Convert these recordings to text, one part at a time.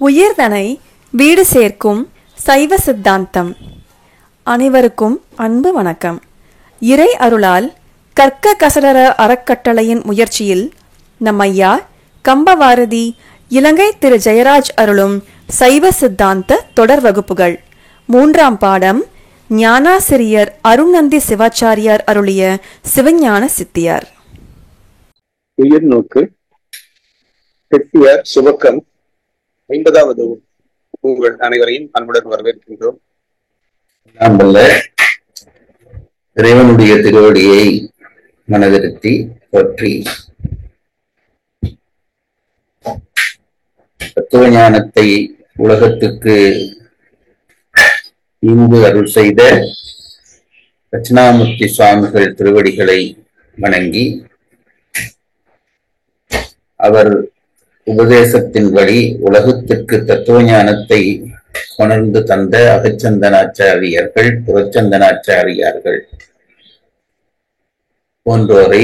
உயிர்தனை வீடு சேர்க்கும் சைவ சித்தாந்தம். அனைவருக்கும் அன்பு வணக்கம். இறை அருளால் கற்க கசடர அறக்கட்டளையின் முயற்சியில் நம் ஐயா கம்பவாரதி இலங்கை திரு ஜெயராஜ் அருளும் சைவ சித்தாந்த தொடர் வகுப்புகள். 3ஆம் பாடம் ஞானாசிரியர் அருணந்தி சிவாச்சாரியார் அருளிய சிவஞான சித்தியார். உயிர் நோக்கு செட்டியார் சுபக்கம் 50வது உங்கள் அனைவரையும் அன்புடன் வரவேற்கின்றோம். இறைவனுடைய திருவடியை மனதிருத்தி போற்றி தத்துவ ஞானத்தை உலகத்துக்கு இங்கு அருள் செய்த தட்சிணாமூர்த்தி சுவாமிகள் திருவடிகளை வணங்கி, அவர் உபதேசத்தின் வழி உலகத்திற்கு தத்துவ ஞானத்தை கொணர்ந்து தந்த அகச்சந்தனாச்சாரியார்கள், புறச்சந்தனாச்சாரியார்கள் போன்றோரை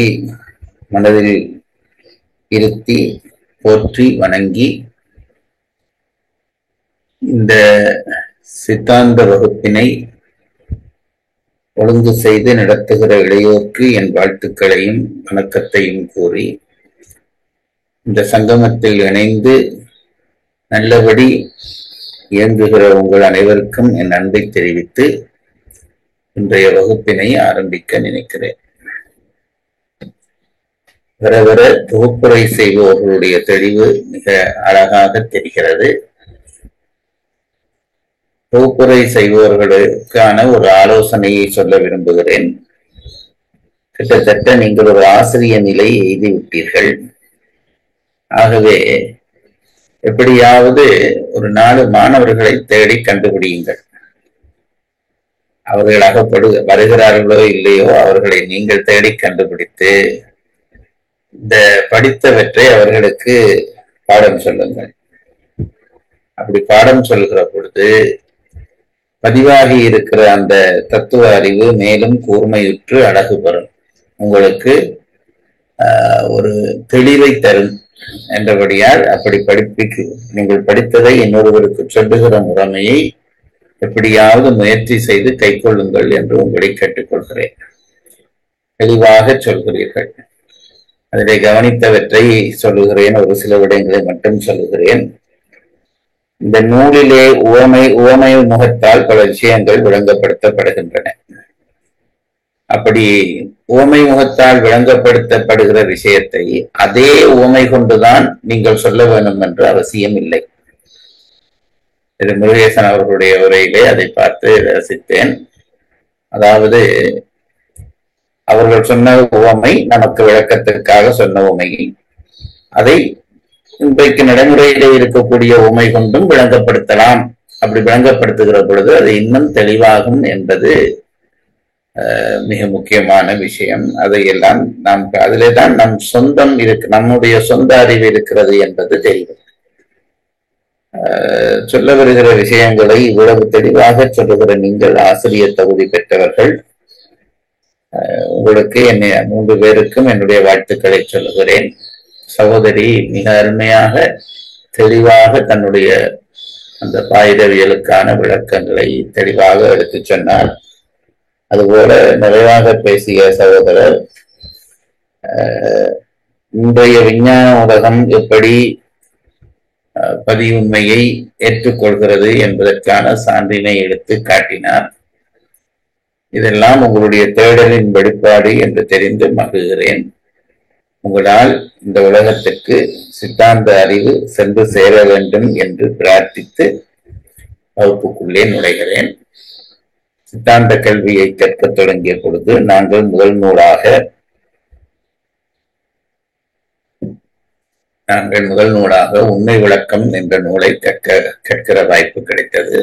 மனதில் இருத்தி போற்றி வணங்கி, இந்த சித்தாந்த வகுப்பினை ஒழுங்கு செய்து நடத்துகிற இளையோர்க்கு என் வாழ்த்துக்களையும் வணக்கத்தையும் கூறி, இந்த சங்கமத்தில் இணைந்து நல்லபடி இயங்குகிற உங்கள் அனைவருக்கும் என் அன்பை தெரிவித்து இன்றைய வகுப்பினை ஆரம்பிக்க நினைக்கிறேன். வர வர தொகுப்புரை செய்பவர்களுடைய தெளிவு மிக அழகாக தெரிகிறது. தொகுப்புரை செய்பவர்களுக்கான ஒரு ஆலோசனையை சொல்ல விரும்புகிறேன். கிட்டத்தட்ட நீங்கள் ஒரு ஆசிரிய நிலை எய்திவிட்டீர்கள். ஆகவே எப்படியாவது ஒரு 4 மாணவர்களை தேடி கண்டுபிடியுங்கள். அவர்கள் வருகிறார்களோ இல்லையோ அவர்களை நீங்கள் தேடி கண்டுபிடித்து இந்த படித்தவற்றை அவர்களுக்கு பாடம் சொல்லுங்கள். அப்படி பாடம் சொல்கிற பொழுது பதிவாகி இருக்கிற அந்த தத்துவ அறிவு மேலும் கூர்மையுற்று அழகு பெறும். உங்களுக்கு ஒரு தெளிவை தரும் என்றபடியால் அப்படி நீங்கள் படித்ததை இன்னொருவருக்கு சொல்லுகிற முறைமையை எப்படியாவது முயற்சி செய்து கை கொள்ளுங்கள் என்று உங்களை கேட்டுக்கொள்கிறேன். தெளிவாக சொல்கிறீர்கள். அதிலே கவனித்தவற்றை சொல்லுகிறேன். ஒரு சில விடயங்களை மட்டும் சொல்லுகிறேன். இந்த நூலிலே உவமை முகத்தால் பல விஷயங்கள் விளங்கப்படுத்தப்படுகின்றன. அப்படி உவமை முகத்தால் விளங்கப்படுத்தப்படுகிற விஷயத்தை அதே உவமை கொண்டுதான் நீங்கள் சொல்ல வேண்டும் என்று அவசியம் இல்லை. திரு முருகேசன் அவர்களுடைய உரையிலே அதை பார்த்து ரசித்தேன். அதாவது அவர்கள் சொன்ன உவமை நமக்கு விளக்கத்திற்காக சொன்ன உவமை, அதை இன்றைக்கு நடைமுறையிலே இருக்கக்கூடிய உவமை கொண்டும் விளங்கப்படுத்தலாம். அப்படி விளங்கப்படுத்துகிற பொழுது அது இன்னும் தெளிவாகும் என்பது மிக முக்கியமான விஷயம். அதையெல்லாம் அதிலே தான் நம் சொந்தம் நம்முடைய சொந்த அறிவு இருக்கிறது என்பது தெரியும். சொல்ல வருகிற விஷயங்களை இவ்வளவு தெளிவாக சொல்லுகிற நீங்கள் ஆசிரியர் தகுதி பெற்றவர்கள். உங்களுக்கு 3 பேருக்கும் என்னுடைய வாழ்த்துக்களை சொல்லுகிறேன். சகோதரி மிக அருமையாக தெளிவாக தன்னுடைய அந்த பாயிரவியலுக்கான விளக்கங்களை தெளிவாக எடுத்து சொன்னார். அதுபோல நிறைவாக பேசிய சகோதரர் இன்றைய விஞ்ஞான உலகம் எப்படி பதிவுண்மையை ஏற்றுக்கொள்கிறது என்பதற்கான சான்றினை எடுத்து காட்டினார். இதெல்லாம் உங்களுடைய தேடலின் வெளிப்பாடு என்று தெரிந்து மகிழ்கிறேன். உங்களால் இந்த உலகத்திற்கு சித்தாந்த அறிவு சென்று சேர வேண்டும் என்று பிரார்த்தித்து வகுப்புக்குள்ளே நுழைகிறேன். சித்தாந்த கல்வியை கற்க தொடங்கிய பொழுது நாங்கள் முதல் நூலாக உண்மை விளக்கம் என்ற நூலை கற்கிற வாய்ப்பு கிடைத்தது.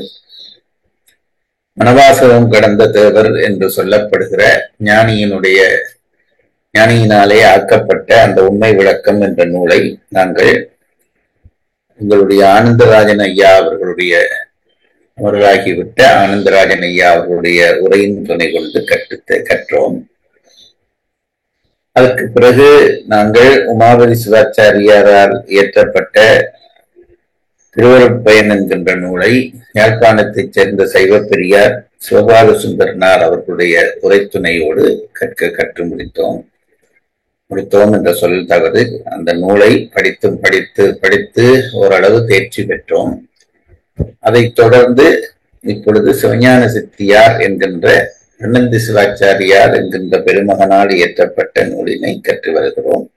மனவாசகம் கடந்த தேவர் என்று சொல்லப்படுகிற ஞானியினாலே ஆக்கப்பட்ட அந்த உண்மை விளக்கம் என்ற நூலை நாங்கள் எங்களுடைய ஆனந்தராஜன் ஐயா அவர்களாகிவிட்ட ஆனந்தராஜன் ஐயா அவர்களுடைய உரையின் துணை கொண்டு கற்றோம். அதற்கு பிறகு நாங்கள் உமாபதி சிவாச்சாரியாரால் இயற்றப்பட்ட திருவருட்பயன் என்கின்ற நூலை யாழ்ப்பாணத்தைச் சேர்ந்த சைவ பெரியார் சிவபால சுந்தரனார் அவர்களுடைய உரைத்துணையோடு கற்று முடித்தோம் என்ற சொல் தவறு. அந்த நூலை படித்து ஓரளவு தேர்ச்சி பெற்றோம். அதைத் தொடர்ந்து இப்பொழுது சிவஞான சித்தியார் என்கின்ற அனந்தி சிவாச்சாரியார் என்கின்ற பெருமகனால் இயற்றப்பட்ட நூலினை கற்று வருகிறோம்.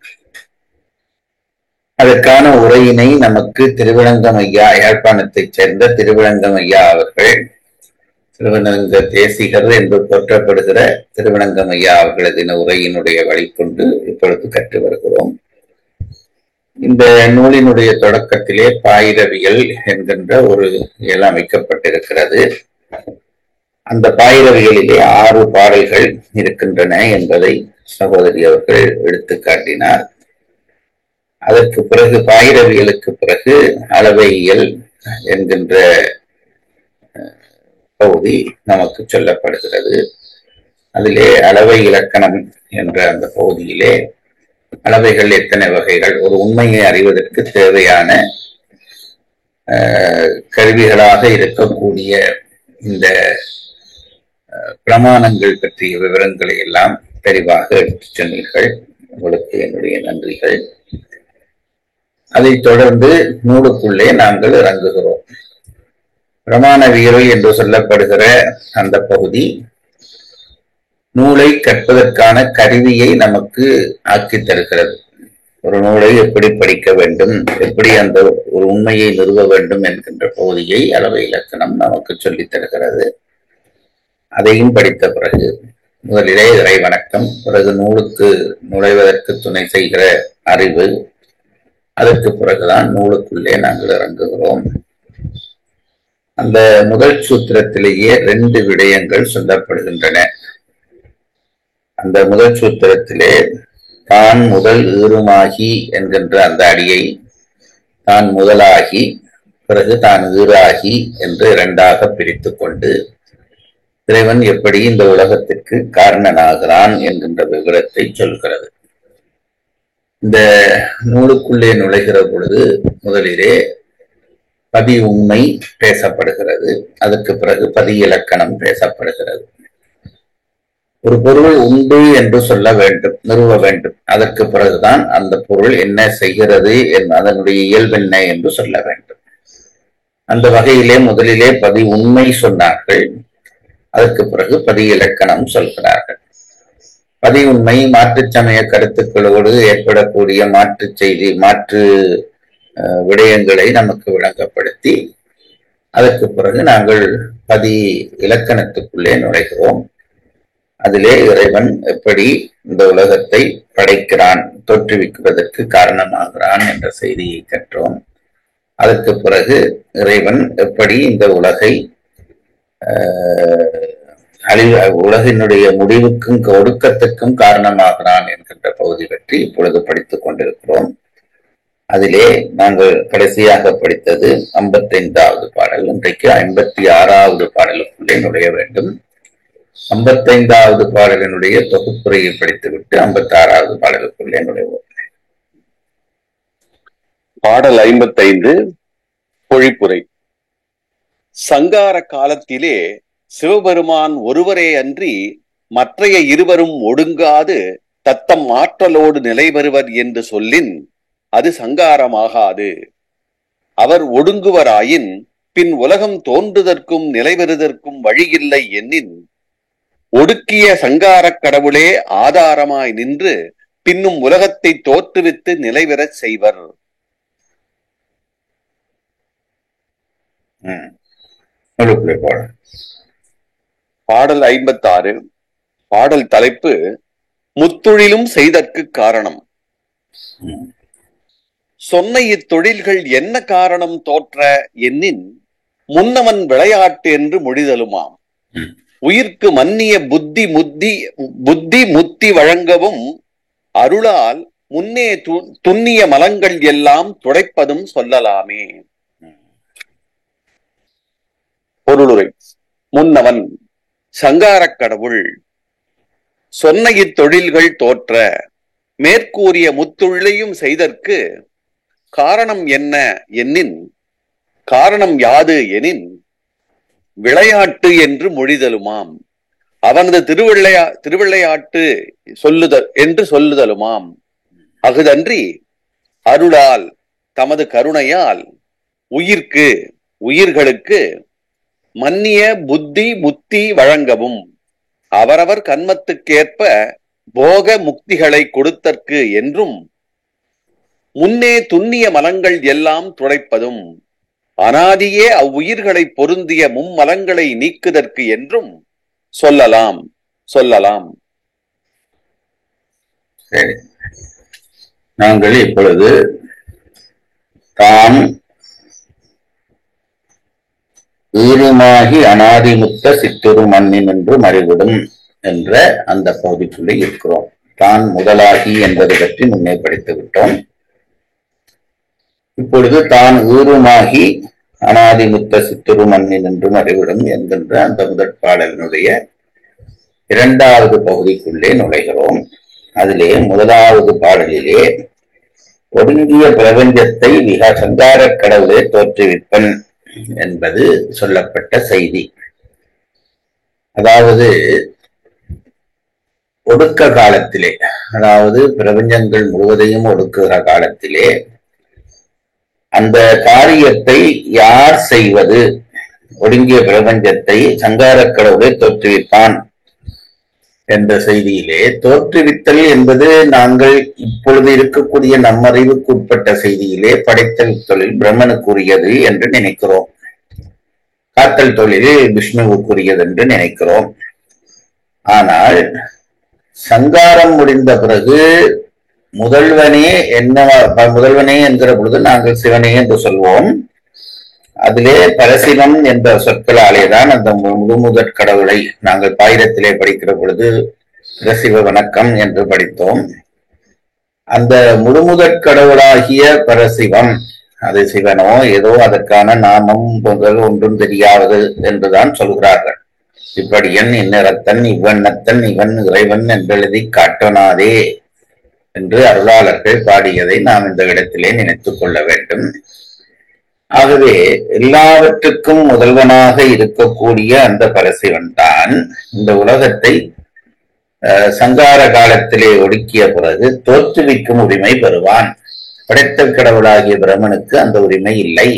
அதற்கான உரையினை நமக்கு திருவிளங்கம் ஐயா, யாழ்ப்பாணத்தைச் சேர்ந்த திருவிளங்கம் ஐயா அவர்கள், திருவிளங்க தேசிகர் என்று போற்றப்படுகிற திருவிளங்கம் ஐயா அவர்களது உரையினுடைய வழிகொண்டு இப்பொழுது கற்று வருகிறோம். இந்த நூலினுடைய தொடக்கத்திலே பாயிரவியல் என்கின்ற ஒரு இயல் அமைக்கப்பட்டிருக்கிறது. அந்த பாயிரவியலிலே 6 பாடல்கள் இருக்கின்றன என்பதை சகோதரி அவர்கள் எடுத்து காட்டினார். அதற்கு பிறகு பாயிரவியலுக்கு பிறகு அளவையியல் என்கின்ற பகுதி நமக்கு சொல்லப்படுகிறது. அதிலே அளவை இலக்கணம் என்ற அந்த பகுதியிலே அளவைகள் எத்தனை வகைகள், ஒரு உண்மையை அறிவதற்கு தேவையான கருவிகளாக இருக்கக்கூடிய இந்த பிரமாணங்கள் பற்றிய விவரங்களை எல்லாம் தெளிவாக எடுத்துச் சொன்னீர்கள். உங்களுக்கு என்னுடைய நன்றிகள். அதைத் தொடர்ந்து நூலுக்குள்ளே நாங்கள் இறங்குகிறோம். பிரமாணவியல் என்று சொல்லப்படுகிற அந்த பகுதி நூலை கற்பதற்கான கருவியை நமக்கு ஆக்கி தருகிறது. ஒரு நூலை எப்படி படிக்க வேண்டும், எப்படி அந்த ஒரு உண்மையை நிறுவ வேண்டும் என்கின்ற பகுதியை அளவை இலக்கணம் நமக்கு சொல்லித் தருகிறது. அதையும் படித்த பிறகு முதலிலே இறை வணக்கம், பிறகு நூலுக்கு நுழைவதற்கு துணை செய்கிற அறிவு, அதற்கு பிறகுதான் நூலுக்குள்ளே நாங்கள் இறங்குகிறோம். அந்த முதல் சூத்திரத்திலேயே 2 விடயங்கள் சொல்லப்படுகின்றன. அந்த முதல் சூத்திரத்திலே தான் முதல் ஈறுமாகி என்கின்ற அந்த அடியை தான் முதலாகி பிறகு தான் ஈறாகி என்று 2ஆக பிரித்து கொண்டு இறைவன் எப்படி இந்த உலகத்திற்கு காரணனாகிறான் என்கின்ற விவரத்தை சொல்கிறது. இந்த நூலுக்குள்ளே நுழைகிற பொழுது முதலிலே பதி உண்மை பேசப்படுகிறது. அதற்கு பிறகு பதி இலக்கணம் பேசப்படுகிறது. ஒரு பொருள் உண்டு என்று சொல்ல வேண்டும், நிறுவ வேண்டும். அதற்கு பிறகுதான் அந்த பொருள் என்ன செய்கிறது, அதனுடைய இயல்பு என்ன என்று சொல்ல வேண்டும். அந்த வகையிலே முதலிலே பதி உண்மை சொன்னார்கள். அதற்கு பிறகு பதி இலக்கணம் சொல்கிறார்கள். பதி உண்மை மாற்று சமய கருத்துக்களோடு ஏற்படக்கூடிய மாற்று செய்தி, மாற்று விடயங்களை நமக்கு விளங்கப்படுத்தி அதற்கு பிறகு நாங்கள் பதி இலக்கணத்துக்குள்ளே நுழைகிறோம். அதிலே இறைவன் எப்படி இந்த உலகத்தை படைக்கிறான், தோற்றுவிப்பதற்கு காரணமாகிறான் என்ற செய்தியை கற்றோம். அதற்கு பிறகு இறைவன் எப்படி இந்த உலகை உலகினுடைய முடிவுக்கும் ஒடுக்கத்துக்கும் காரணமாகிறான் என்கின்ற பகுதி பற்றி இப்பொழுது படித்துக் கொண்டிருக்கிறோம். அதிலே நாங்கள் கடைசியாக படித்தது 55வது பாடல். இன்றைக்கு 56வது பாடலுக்குள்ளே நுழைய வேண்டும். 55வது பாடலினுடைய தொகுப்புரையை படித்துவிட்டு 56வது பாடலுக்குள்ளே நுழைவோம். பாடல் 55 பொழிப்புரை. சங்கார காலத்திலே சிவபெருமான் ஒருவரே அன்றி மற்றைய இருவரும் ஒடுங்காது தத்தம் ஆற்றலோடு நிலைபெறுவர் என்று சொல்லின் அது சங்காரமாகாது. அவர் ஒடுங்குவராயின் பின் உலகம் தோன்றுதற்கும் நிலைபெறுதற்கும் வழியில்லை எண்ணின் ஒடுக்கிய சங்காரக் கடவுளே ஆதாரமாய் நின்று பின்னும் உலகத்தை தோற்றுவித்து நிலைபெறச் செய்வர். பாடல் 56. பாடல் தலைப்பு முத்தொழிலும் செய்தற்கு காரணம். சொன்ன இத்தொழில்கள் என்ன காரணம் தோற்ற எண்ணின் முன்னவன் விளையாட்டு என்று மொழிதலுமாம். உயிர்க்கு மன்னிய புத்தி முத்தி வழங்கவும் அருளால் முன்னே துண்ணிய மலங்கள் எல்லாம் துடைப்பதும் சொல்லலாமே. பொருளுரை. முன்னவன் சங்காரக் கடவுள். சொன்ன இத்தொழில்கள் தோற்ற மேற்கூறிய முத்தொழிலையும் செய்தற்கு காரணம் என்ன எண்ணின் காரணம் யாது எனின் விளையாட்டு என்று மொழிதலுமாம். அவனது திருவிளையாட்டு சொல்லுதல் என்று சொல்லுதலுமாம். அகுதன்றி அருளால் தமது கருணையால் உயிர்களுக்கு மன்னிய புத்தி முத்தி வழங்கவும் அவரவர் கன்மத்துக்கேற்ப போக முக்திகளை கொடுத்தற்கு என்றும் முன்னே துண்ணிய மலங்கள் எல்லாம் துடைப்பதும் அனாதியே அவ்வுயிர்களை பொருந்திய மும்மலங்களை நீக்குதற்கு என்றும் சொல்லலாம். சரி, நாங்கள் இப்பொழுது தாம் ஈருமாகி அனாதிமுத்த சிற்றுரு மண்ணின் என்று மறிவிடும் என்ற அந்த பகுதிக்குள்ளே இருக்கிறோம். தான் முதலாகி என்பதை பற்றி முன்னே படித்து விட்டோம். இப்பொழுது தான் ஈருமாகி அனாதிமுத்த சிற்றுரு மண்ணின் என்று மறிவிடும் என்கின்ற அந்த முதற் பாடலினுடைய இரண்டாவது பகுதிக்குள்ளே நுழைகிறோம். அதிலே முதலாவது பாடலிலே ஒடுங்கிய பிரபஞ்சத்தை மிக சங்காரக் கடவுளே தோற்றுவிப்பன் என்பது சொல்லப்பட்ட செய்தி. அதாவது ஒடுக்க காலத்திலே, அதாவது பிரபஞ்சங்கள் முழுவதையும் ஒடுக்குகிற காலத்திலே அந்த காரியத்தை யார் செய்வது? ஒடுங்கிய பிரபஞ்சத்தை சங்காரக் கடவுளே தோற்றுவிப்பான் என்ற செய்தியிலே, தோற்றுவித்தல் என்பது நாங்கள் இப்பொழுது இருக்கக்கூடிய நம்மறிவுக்கு உட்பட்ட செய்தியிலே படைத்தல் தொழில் பிரம்மனுக்குரியது என்று நினைக்கிறோம். காத்தல் தொழில் விஷ்ணுவுக்குரியது என்று நினைக்கிறோம். ஆனால் சங்காரம் முடிந்த பிறகு முதல்வனே என்கிற பொழுது நாங்கள் சிவனே என்று சொல்வோம். அதிலே பரசிவம் என்ற சொற்களாலேதான் அந்த முழுமுதற் கடவுளை நாங்கள் பாயிரத்திலே படிக்கிற பொழுது பரசிவ வணக்கம் என்று படித்தோம். அந்த முழுமுதற் கடவுளாகிய பரசிவம், அது சிவனோ ஏதோ அதற்கான நாமம் போன்ற ஒன்றும் தெரியாது என்றுதான் சொல்கிறார்கள். இப்படியன் இன்னிறத்தன் இவ்வண்ணத்தன் இவன் இறைவன் என்றெழுதி காட்டனாதே என்று அருளாளர்கள் பாடியதை நாம் இந்த இடத்திலே நினைத்துக் கொள்ள வேண்டும். ஆகவே எல்லாவற்றுக்கும் முதல்வனாக இருக்கக்கூடிய அந்த பரசிவன் தான் இந்த உலகத்தை சங்கார காலத்திலே ஒடுக்கிய பிறகு தோற்றுவிக்கும் உரிமை பெறுவான். படைத்தல் கடவுளாகிய பிரம்மனுக்கு அந்த உரிமை இல்லை.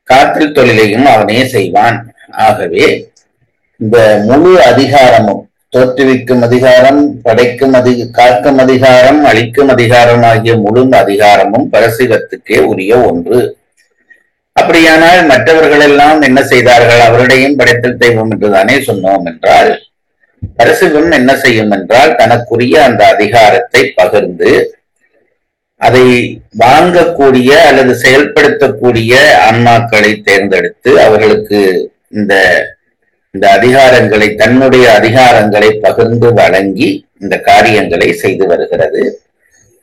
காத்தல் தொழிலையும் அவனே செய்வான். ஆகவே இந்த முழு அதிகாரமும், தோற்றுவிக்கும் அதிகாரம், காக்கும் அதிகாரம், அழிக்கும் அதிகாரம் ஆகிய முழு அதிகாரமும் பரசிவத்துக்கே உரிய ஒன்று. அப்படியானால் மற்றவர்கள் எல்லாம் என்ன செய்தார்கள்? அவருடையும் படைத்தல் தெய்வம் என்றுதானே சொன்னோம் என்றால், பரசிவம் என்ன செய்யும் என்றால் தனக்குரிய அந்த அதிகாரத்தை பகிர்ந்து அதை வாங்கக்கூடிய அல்லது செயல்படுத்தக்கூடிய ஆன்மாக்களை தேர்ந்தெடுத்து அவர்களுக்கு இந்த அதிகாரங்களை, தன்னுடைய அதிகாரங்களை பகிர்ந்து வழங்கி இந்த காரியங்களை செய்து வருகிறது.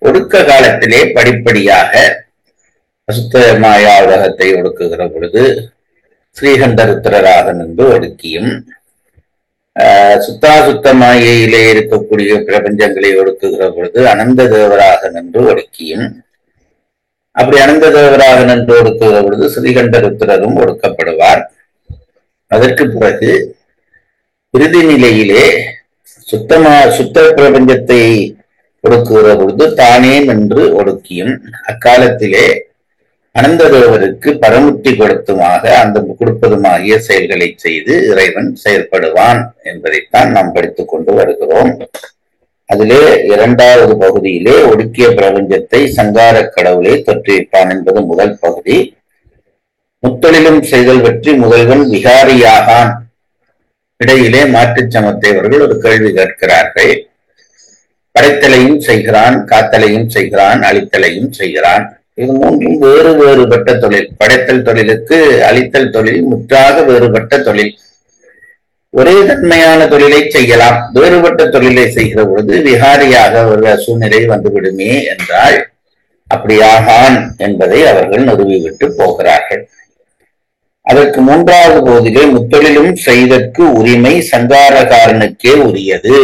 ஒடுக்க காலத்திலே படிப்படியாக அசுத்த மாயா உலகத்தை ஒடுக்குகிற பொழுது ஸ்ரீகண்ட ருத்ரராக நின்று ஒடுக்கியும், சுத்தாசுத்த மாயையிலே இருக்கக்கூடிய பிரபஞ்சங்களை ஒடுக்குகிற பொழுது அனந்த தேவராக நின்று ஒடுக்கியும், அப்படி அனந்த தேவராக நின்று ஒடுக்குகிற பொழுது ஸ்ரீகண்ட ருத்ரரும் ஒடுக்கப்படுவார். அதற்கு பிறகு இறுதி நிலையிலே சுத்த பிரபஞ்சத்தை ஒடுக்குகிற பொழுது தானே நின்று ஒடுக்கியும், அக்காலத்திலே அனந்ததேவருக்கு பரமுத்தி கொடுப்பதுமாகிய செயல்களை செய்து இறைவன் செயல்படுவான் என்பதைத்தான் நாம் படித்துக் கொண்டு வருகிறோம். அதிலே இரண்டாவது பகுதியிலே ஒடுக்கிய பிரபஞ்சத்தை சங்காரக் கடவுளே தொற்றுவிப்பான் என்பது முதல் பகுதி. முத்தொழிலும் செய்தல் பற்றி முதல்வன் விகாரியாகான். இடையிலே மாற்றுச் சமத்தேவர்கள் ஒரு கேள்வி கேட்கிறார்கள். படைத்தலையும் செய்கிறான், காத்தலையும் செய்கிறான், அழித்தலையும் செய்கிறான். இது மூன்றும் வேறு வேறுபட்ட தொழில். படைத்தல் தொழிலுக்கு அழித்தல் தொழில் முற்றாக வேறுபட்ட தொழில். ஒரே தன்மையான தொழிலை செய்யலாம், வேறுபட்ட தொழிலை செய்கிற பொழுது விகாரியாக ஒரு சூழ்நிலை வந்துவிடுமே என்றால் அப்படியாகான் என்பதை அவர்கள் நிறுவிவிட்டு போகிறார்கள். அதற்கு மூன்றாவது போதிலே முத்தொழிலும் செய்தற்கு உரிமை சங்காரகாரனுக்கே உரியது.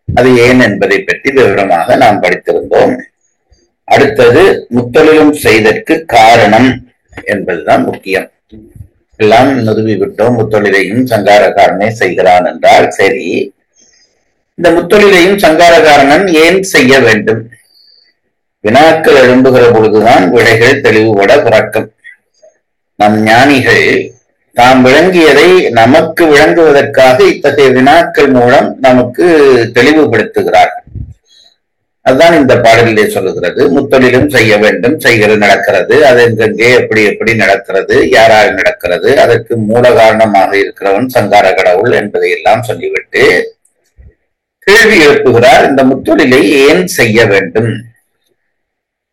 அது ஏன் என்பதை பற்றி விவரமாக நாம் படித்திருந்தோம். அடுத்தது முத்தொழிலும் செய்தற்கு காரணம் என்பதுதான் முக்கியம். எல்லாம் நிறுவி விட்டோம், முத்தொழிலையும் சங்காரகாரனே செய்கிறான் என்றால் சரி, இந்த முத்தொழிலையும் சங்காரகாரனன் ஏன் செய்ய வேண்டும்? வினாக்கள் எழும்புகிற பொழுதுதான் விடைகள் தெளிவுபட பிறக்கும். நம் ஞானிகள் தாம் விளங்கியதை நமக்கு விளங்குவதற்காக இத்தகைய வினாக்கள் மூலம் நமக்கு தெளிவுபடுத்துகிறார்கள். அதுதான் இந்த பாடலிலே சொல்லுகிறது. முத்தொழிலும் செய்ய வேண்டும், செய்கிறது நடக்கிறது, அது எங்கெங்கே எப்படி எப்படி நடக்கிறது, யாரால் நடக்கிறது, அதற்கு மூல காரணமாக இருக்கிறவன் சங்கார கடவுள் என்பதை எல்லாம் சொல்லிவிட்டு கேள்வி எழுப்புகிறார். இந்த முத்தொழிலை ஏன் செய்ய வேண்டும்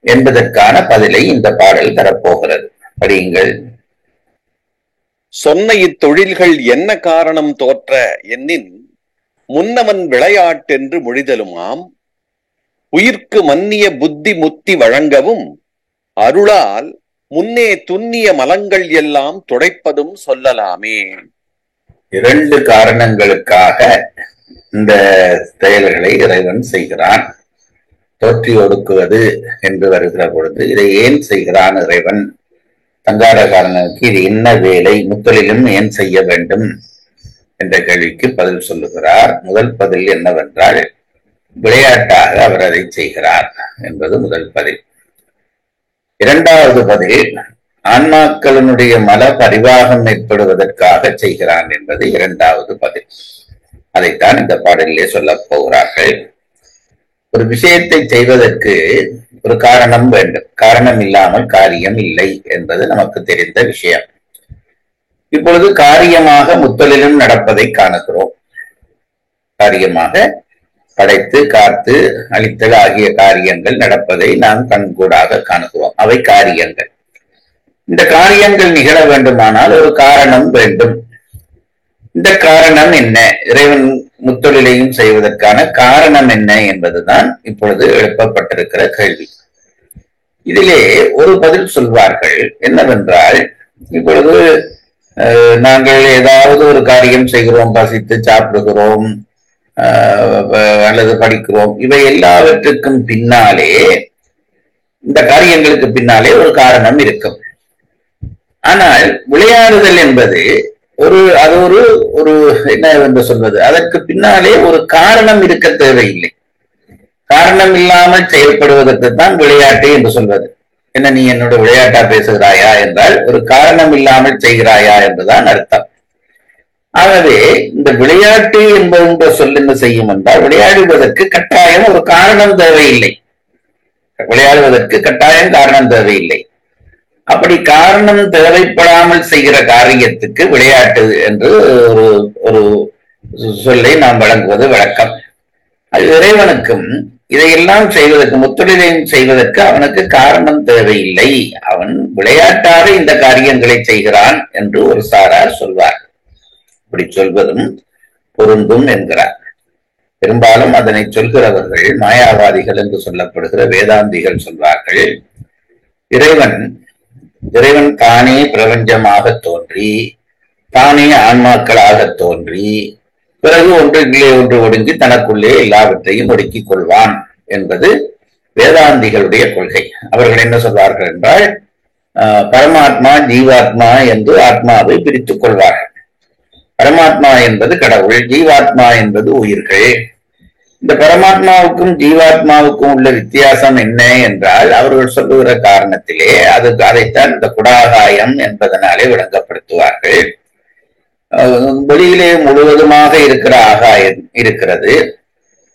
என்பதற்கான பதிலை இந்த பாடல் தரப்போகிறது. படியுங்கள். சொன்ன இத்தொழில்கள் என்ன காரணம் தோற்ற எண்ணின் முன்னவன் விளையாட்டென்று மொழிதலுமாம். உயிர்க்கு மன்னிய புத்தி முத்தி வழங்கவும் அருளால் முன்னே துன்னிய மலங்கள் எல்லாம் துடைப்பதும் சொல்லலாமே. 2 காரணங்களுக்காக இந்த செயல்களை இறைவன் செய்கிறான். தோற்றி ஒடுக்குவது என்று வருகிற பொழுது இதை ஏன் செய்கிறான் இறைவன்? சங்காரகாரனுக்கு இது என்ன வேலை, முத்தொழிலும் ஏன் செய்ய வேண்டும் என்ற கேள்விக்கு பதில் சொல்லுகிறார். முதல் பதில் என்னவென்றால், விளையாட்டாக அவர் அதை செய்கிறார் என்பது முதல் பதில். 2வது பதில், ஆன்மாக்களினுடைய மல பரிவாகம் ஏற்படுவதற்காக செய்கிறான் என்பது 2வது பதில். அதைத்தான் இந்த பாடலிலே சொல்லப் போகிறார்கள். ஒரு விஷயத்தை செய்வதற்கு ஒரு காரணம் வேண்டும். காரணம் இல்லாமல் காரியம் இல்லை என்பது நமக்கு தெரிந்த விஷயம். இப்பொழுது காரியமாக முத்தொழிலும் நடப்பதை காணுகிறோம். காரியமாக படைத்து காத்து அழித்தல் ஆகிய காரியங்கள் நடப்பதை நாம் கண்கூடாக காணுகிறோம். அவை காரியங்கள். இந்த காரியங்கள் நிகழ வேண்டுமானால் ஒரு காரணம் வேண்டும். இந்த காரணம் என்ன? இறைவன் முத்தொழிலையும் செய்வதற்கான காரணம் என்ன என்பதுதான் இப்பொழுது எழுப்பப்பட்டிருக்கிற கேள்வி. இதிலே ஒரு பதில் சொல்வார்கள். என்னவென்றால், இப்பொழுது நாங்கள் ஏதாவது ஒரு காரியம் செய்கிறோம், பசித்து சாப்பிடுகிறோம் அல்லது படிக்கிறோம், இவை எல்லாவற்றுக்கும் பின்னாலே, இந்த காரியங்களுக்கு பின்னாலே ஒரு காரணம் இருக்கும். ஆனால் விளையாடுதல் என்பது அது ஒரு என்ன என்று சொல்வது, அதற்கு பின்னாலே ஒரு காரணம் இருக்க தேவையில்லை. காரணம் இல்லாமல் செயல்படுவதற்கு தான் விளையாட்டு என்று சொல்வது. என்ன, நீ என்னோட விளையாட்டா பேசுகிறாயா என்றால் ஒரு காரணம் இல்லாமல் செய்கிறாயா என்றுதான் அர்த்தம். ஆகவே இந்த விளையாட்டு என்பது சொல் என்ன செய்யும் என்றால், விளையாடுவதற்கு கட்டாயம் ஒரு காரணம் தேவையில்லை. விளையாடுவதற்கு கட்டாயம் காரணம் தேவையில்லை. அப்படி காரணம் தேவைப்படாமல் செய்கிற காரியத்துக்கு விளையாட்டு என்று ஒரு சொல்லை நாம் வழங்குவது வழக்கம். அது இறைவனுக்கும் இதையெல்லாம் செய்வதற்கு, முத்தொழிலையும் செய்வதற்கு அவனுக்கு காரணம் தேவையில்லை. அவன் விளையாட்டாக இந்த காரியங்களை செய்கிறான் என்று ஒரு சாரார் சொல்வார். இப்படி சொல்வதும் பொருந்தும் என்கிறார். பெரும்பாலும் அதனை சொல்கிறவர்கள் மாயாவாதிகள் என்று சொல்லப்படுகிற வேதாந்திகள் சொல்வார்கள். இறைவன் தானே பிரபஞ்சமாக தோன்றி, தானே ஆன்மாக்களாக தோன்றி, பிறகு ஒன்றிலே ஒன்று ஒடுங்கி தனக்குள்ளே எல்லாவற்றையும் ஒடுக்கிக் கொள்வான் என்பது வேதாந்திகளுடைய கொள்கை. அவர்கள் என்ன சொல்வார்கள் என்றால், பரமாத்மா ஜீவாத்மா என்று ஆத்மாவை பிரித்துக் கொள்வார்கள். பரமாத்மா என்பது கடவுள், ஜீவாத்மா என்பது உயிர்கள். இந்த பரமாத்மாவுக்கும் ஜீவாத்மாவுக்கும் உள்ள வித்தியாசம் என்ன என்றால், அவர்கள் சொல்லுகிற காரணத்திலே அதைத்தான் இந்த குடாகாயம் என்பதனாலே விளங்கப்படுத்துவார்கள். வெளியிலே முழுவதுமாக இருக்கிற ஆகாயம் இருக்கிறது.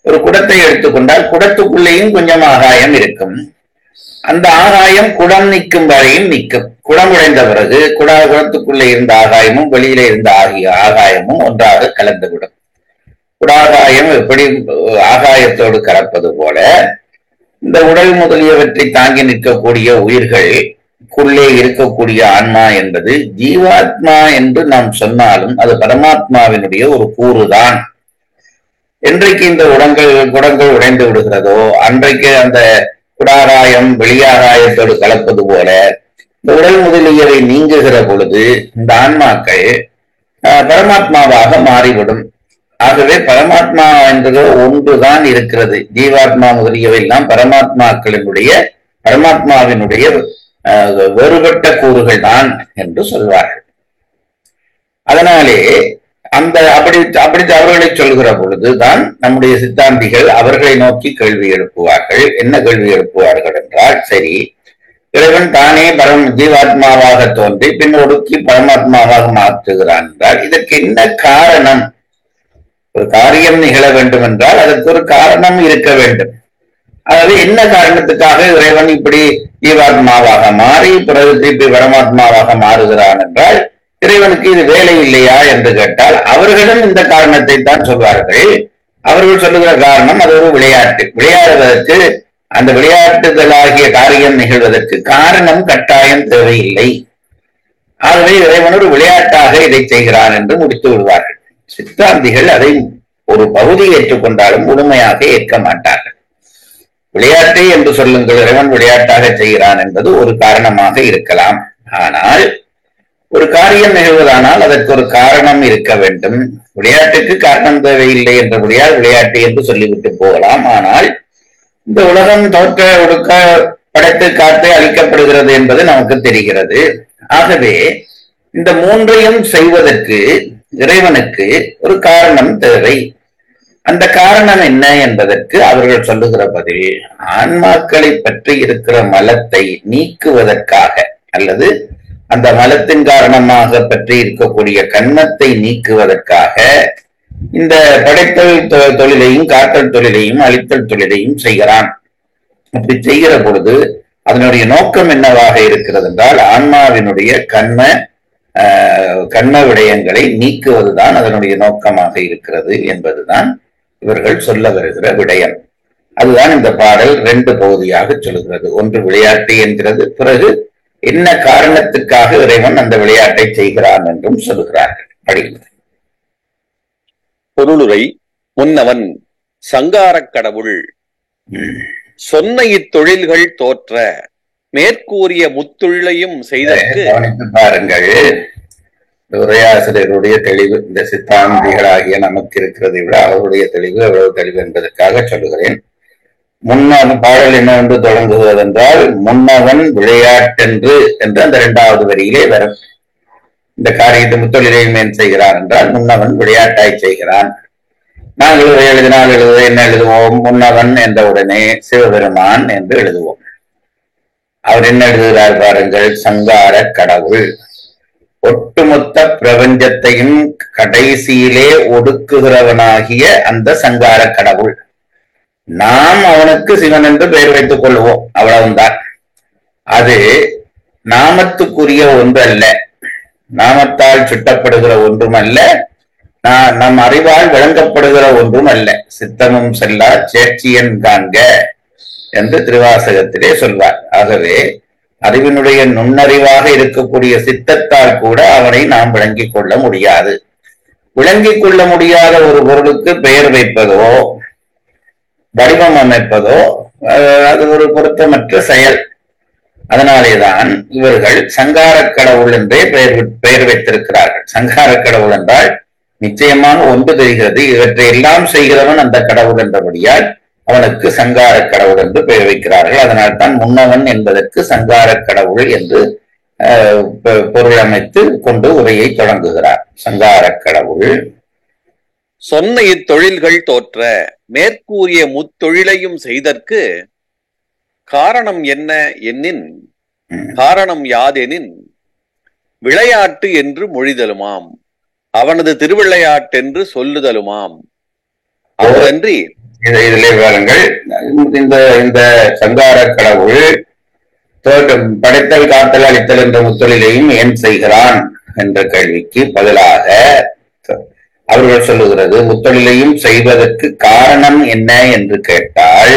ஒரு குடத்தை எடுத்துக்கொண்டால் குடத்துக்குள்ளேயும் கொஞ்சம் ஆகாயம் இருக்கும். அந்த ஆகாயம் குடம் நிற்கும் வரையும் நிற்கும். குடம் உடைந்த பிறகு குடத்துக்குள்ளே இருந்த ஆகாயமும் வெளியிலே இருந்த ஆகாயமும் ஒன்றாக கலந்துவிடும். குடாகாயம் எப்படி ஆகாயத்தோடு கலப்பது போல, இந்த உடல் முதலியவற்றை தாங்கி நிற்கக்கூடிய உயிர்களுக்குள்ளே இருக்கக்கூடிய ஆன்மா என்பது ஜீவாத்மா என்று நாம் சொன்னாலும் அது பரமாத்மாவினுடைய ஒரு கூறுதான். என்றைக்கு இந்த குடங்கள் உடைந்து விடுகிறதோ அன்றைக்கு அந்த குடாகாயம் வெளியாகாயத்தோடு கலப்பது போல இந்த உடல் முதலியவை நீங்குகிற பொழுது இந்த ஆன்மாக்கள் பரமாத்மாவாக மாறிவிடும். ஆகவே பரமாத்மா என்பது ஒன்றுதான் இருக்கிறது. ஜீவாத்மா முதலியவை எல்லாம் பரமாத்மாவினுடைய வேறுபட்ட கூறுகள் தான் என்று சொல்வார்கள். அதனாலே அப்படி அவர்களை சொல்கிற பொழுதுதான் நம்முடைய சித்தாந்திகள் அவர்களை நோக்கி கேள்வி எழுப்புவார்கள். என்ன கேள்வி எழுப்புவார்கள் என்றால், சரி, இறைவன் தானே ஜீவாத்மாவாக தோன்றி பின் ஒடுக்கி பரமாத்மாவாக மாற்றுகிறான் என்றால் இதற்கு என்ன காரணம்? ஒரு காரியம் நிகழ வேண்டும் என்றால் அதற்கு ஒரு காரணம் இருக்க வேண்டும். அதாவது என்ன காரணத்துக்காக இறைவன் இப்படி ஜீவாத்மாவாக மாறி பிறகு திருப்பி பரமாத்மாவாக மாறுகிறான் என்றால் இறைவனுக்கு இது வேலை இல்லையா என்று கேட்டால் அவர்களும் இந்த காரணத்தை தான் சொல்வார்கள். அவர்கள் சொல்லுகிற காரணம் அது ஒரு விளையாட்டு. விளையாடுவதற்கு, அந்த விளையாட்டுதலாகிய காரியம் நிகழ்வதற்கு காரணம் கட்டாயம் தேவையில்லை. ஆகவே இறைவன் ஒரு விளையாட்டாக இதை செய்கிறான் என்று முடித்து விடுவார்கள். சித்தாந்திகள் அதை ஒரு பகுதி ஏற்றுக்கொண்டாலும் முழுமையாக ஏற்க மாட்டார்கள். விளையாட்டை என்று சொல்லுங்கள், இறைவன் விளையாட்டாக செய்கிறான் என்பது ஒரு காரணமாக இருக்கலாம். ஆனால் ஒரு காரியம் நிகழ்வதானால் அதற்கு ஒரு காரணம் இருக்க வேண்டும். விளையாட்டுக்கு காரணம் தேவையில்லை என்றபடியால் விளையாட்டு என்று சொல்லிவிட்டு போகலாம். ஆனால் இந்த உலகம் தோற்ற ஒடுக்க படைத்து காத்து அளிக்கப்படுகிறது என்பது நமக்கு தெரிகிறது. ஆகவே இந்த மூன்றையும் செய்வதற்கு இறைவனுக்கு ஒரு காரணம் தேவை. அந்த காரணம் என்ன என்பதற்கு அவர்கள் சொல்லுகிற பதில், ஆன்மாக்களை பற்றி இருக்கிற மலத்தை நீக்குவதற்காக அல்லது அந்த மலத்தின் காரணமாக பற்றி இருக்கக்கூடிய கண்மத்தை நீக்குவதற்காக இந்த படைத்தல் தொழிலையும் காத்தல் தொழிலையும் அழித்தல் தொழிலையும் செய்கிறான். அப்படி செய்கிற பொழுது அதனுடைய நோக்கம் என்னவாக இருக்கிறது என்றால் ஆன்மாவினுடைய கண்ம விடயங்களை நீக்குவதுதான் அதனுடைய நோக்கமாக இருக்கிறது என்பதுதான் இவர்கள் சொல்ல வருகிற விடயம். அதுதான் இந்த பாடல் 2 பகுதியாக சொல்லுகிறது. ஒன்று விளையாட்டு என்கிறது, பிறகு என்ன காரணத்துக்காக இறைவன் அந்த விளையாட்டை செய்கிறான் என்றும் சொல்லுகிறார்கள். படிக்கிறது. பொருளுரை. முன்னவன் சங்காரக் கடவுள் சொன்ன இத்தொழில்கள் தோற்ற மேற்கூறிய முத்தொழிலையும் செய்தற்கு. கவனித்து பாருங்கள், உரையாசிரியருடைய தெளிவு இந்த சித்தாந்திகளாகிய நமக்கு இருக்கிறதை விட அவருடைய தெளிவு எவ்வளவு தெளிவு என்பதற்காக சொல்லுகிறேன். பாடல் என்னவென்று தொடங்குகிறது என்றால், முன்னவன் விளையாட்டென்று என்று அந்த 2வது வரியிலே வரும். இந்த காரியத்தை முத்தொழிலையும் ஏன் செய்கிறான் என்றால் முன்னவன் விளையாட்டாய் செய்கிறான். நாங்கள் எழுதினால் என்ன எழுதுவோம்? முன்னவன் என்ற உடனே சிவபெருமான் என்று எழுதுவோம். அவர் என்ன எழுதுகிறார் பாருங்கள், சங்கார கடவுள், ஒட்டுமொத்த பிரபஞ்சத்தையும் கடைசியிலே ஒடுக்குகிறவனாகிய அந்த சங்கார கடவுள். நாம் அவனுக்கு சிவன் என்று பெயர் வைத்துக் கொள்வோம், அவ்வளவுதான். அது நாமத்துக்குரிய ஒன்று அல்ல, நாமத்தால் சுட்டப்படுகிற ஒன்றும் அல்ல, நம் அறிவால் விளங்கப்படுகிற ஒன்றும் அல்ல. சித்தமும் செல்லா சேட்சியன் காண்க என்று திருவாசகத்திலே சொல்வார். ஆகவே அறிவினுடைய நுண்ணறிவாக இருக்கக்கூடிய சித்தத்தால் கூட அவனை நாம் விளங்கிக் கொள்ள முடியாது. விளங்கிக் கொள்ள முடியாத ஒரு பொருளுக்கு பெயர் வைப்பதோ வடிவம் அமைப்பதோ அது ஒரு பொருத்தமற்ற செயல். அதனாலேதான் இவர்கள் சங்கார கடவுள் என்றே பெயர் வைத்திருக்கிறார்கள். சங்கார கடவுள் என்றால் நிச்சயமாக ஒன்று தெரிகிறது, இவற்றை எல்லாம் செய்கிறவன் அந்த கடவுள் என்றபடியால் அவனுக்கு சங்கார கடவுள் என்று பெயர் வைக்கிறார்கள். அதனால்தான் முன்னவன் என்பதற்கு சங்கார கடவுள் என்று பொருள் அமைத்து கொண்டு உரையை தொடங்குகிறார். சங்கார கடவுள் சொன்ன இத்தொழில்கள் தோற்ற மேற்கூறிய முத்தொழிலையும் செய்தற்கு காரணம் என்ன என்னின், காரணம் யாதெனின் விளையாட்டு என்று மொழிதலுமாம், அவனது திருவிளையாட்டென்று சொல்லுதலுமாம். அவரன்றி இதிலே பாருங்கள், இந்த சங்கார கடவுள் படைத்தல் காத்தல் அளித்தல் என்ற முத்தொழிலையும் ஏன் செய்கிறான் என்ற கேள்விக்கு பதிலாக அவர்கள் சொல்லுகிறது, முத்தொழிலையும் செய்வதற்கு காரணம் என்ன என்று கேட்டால்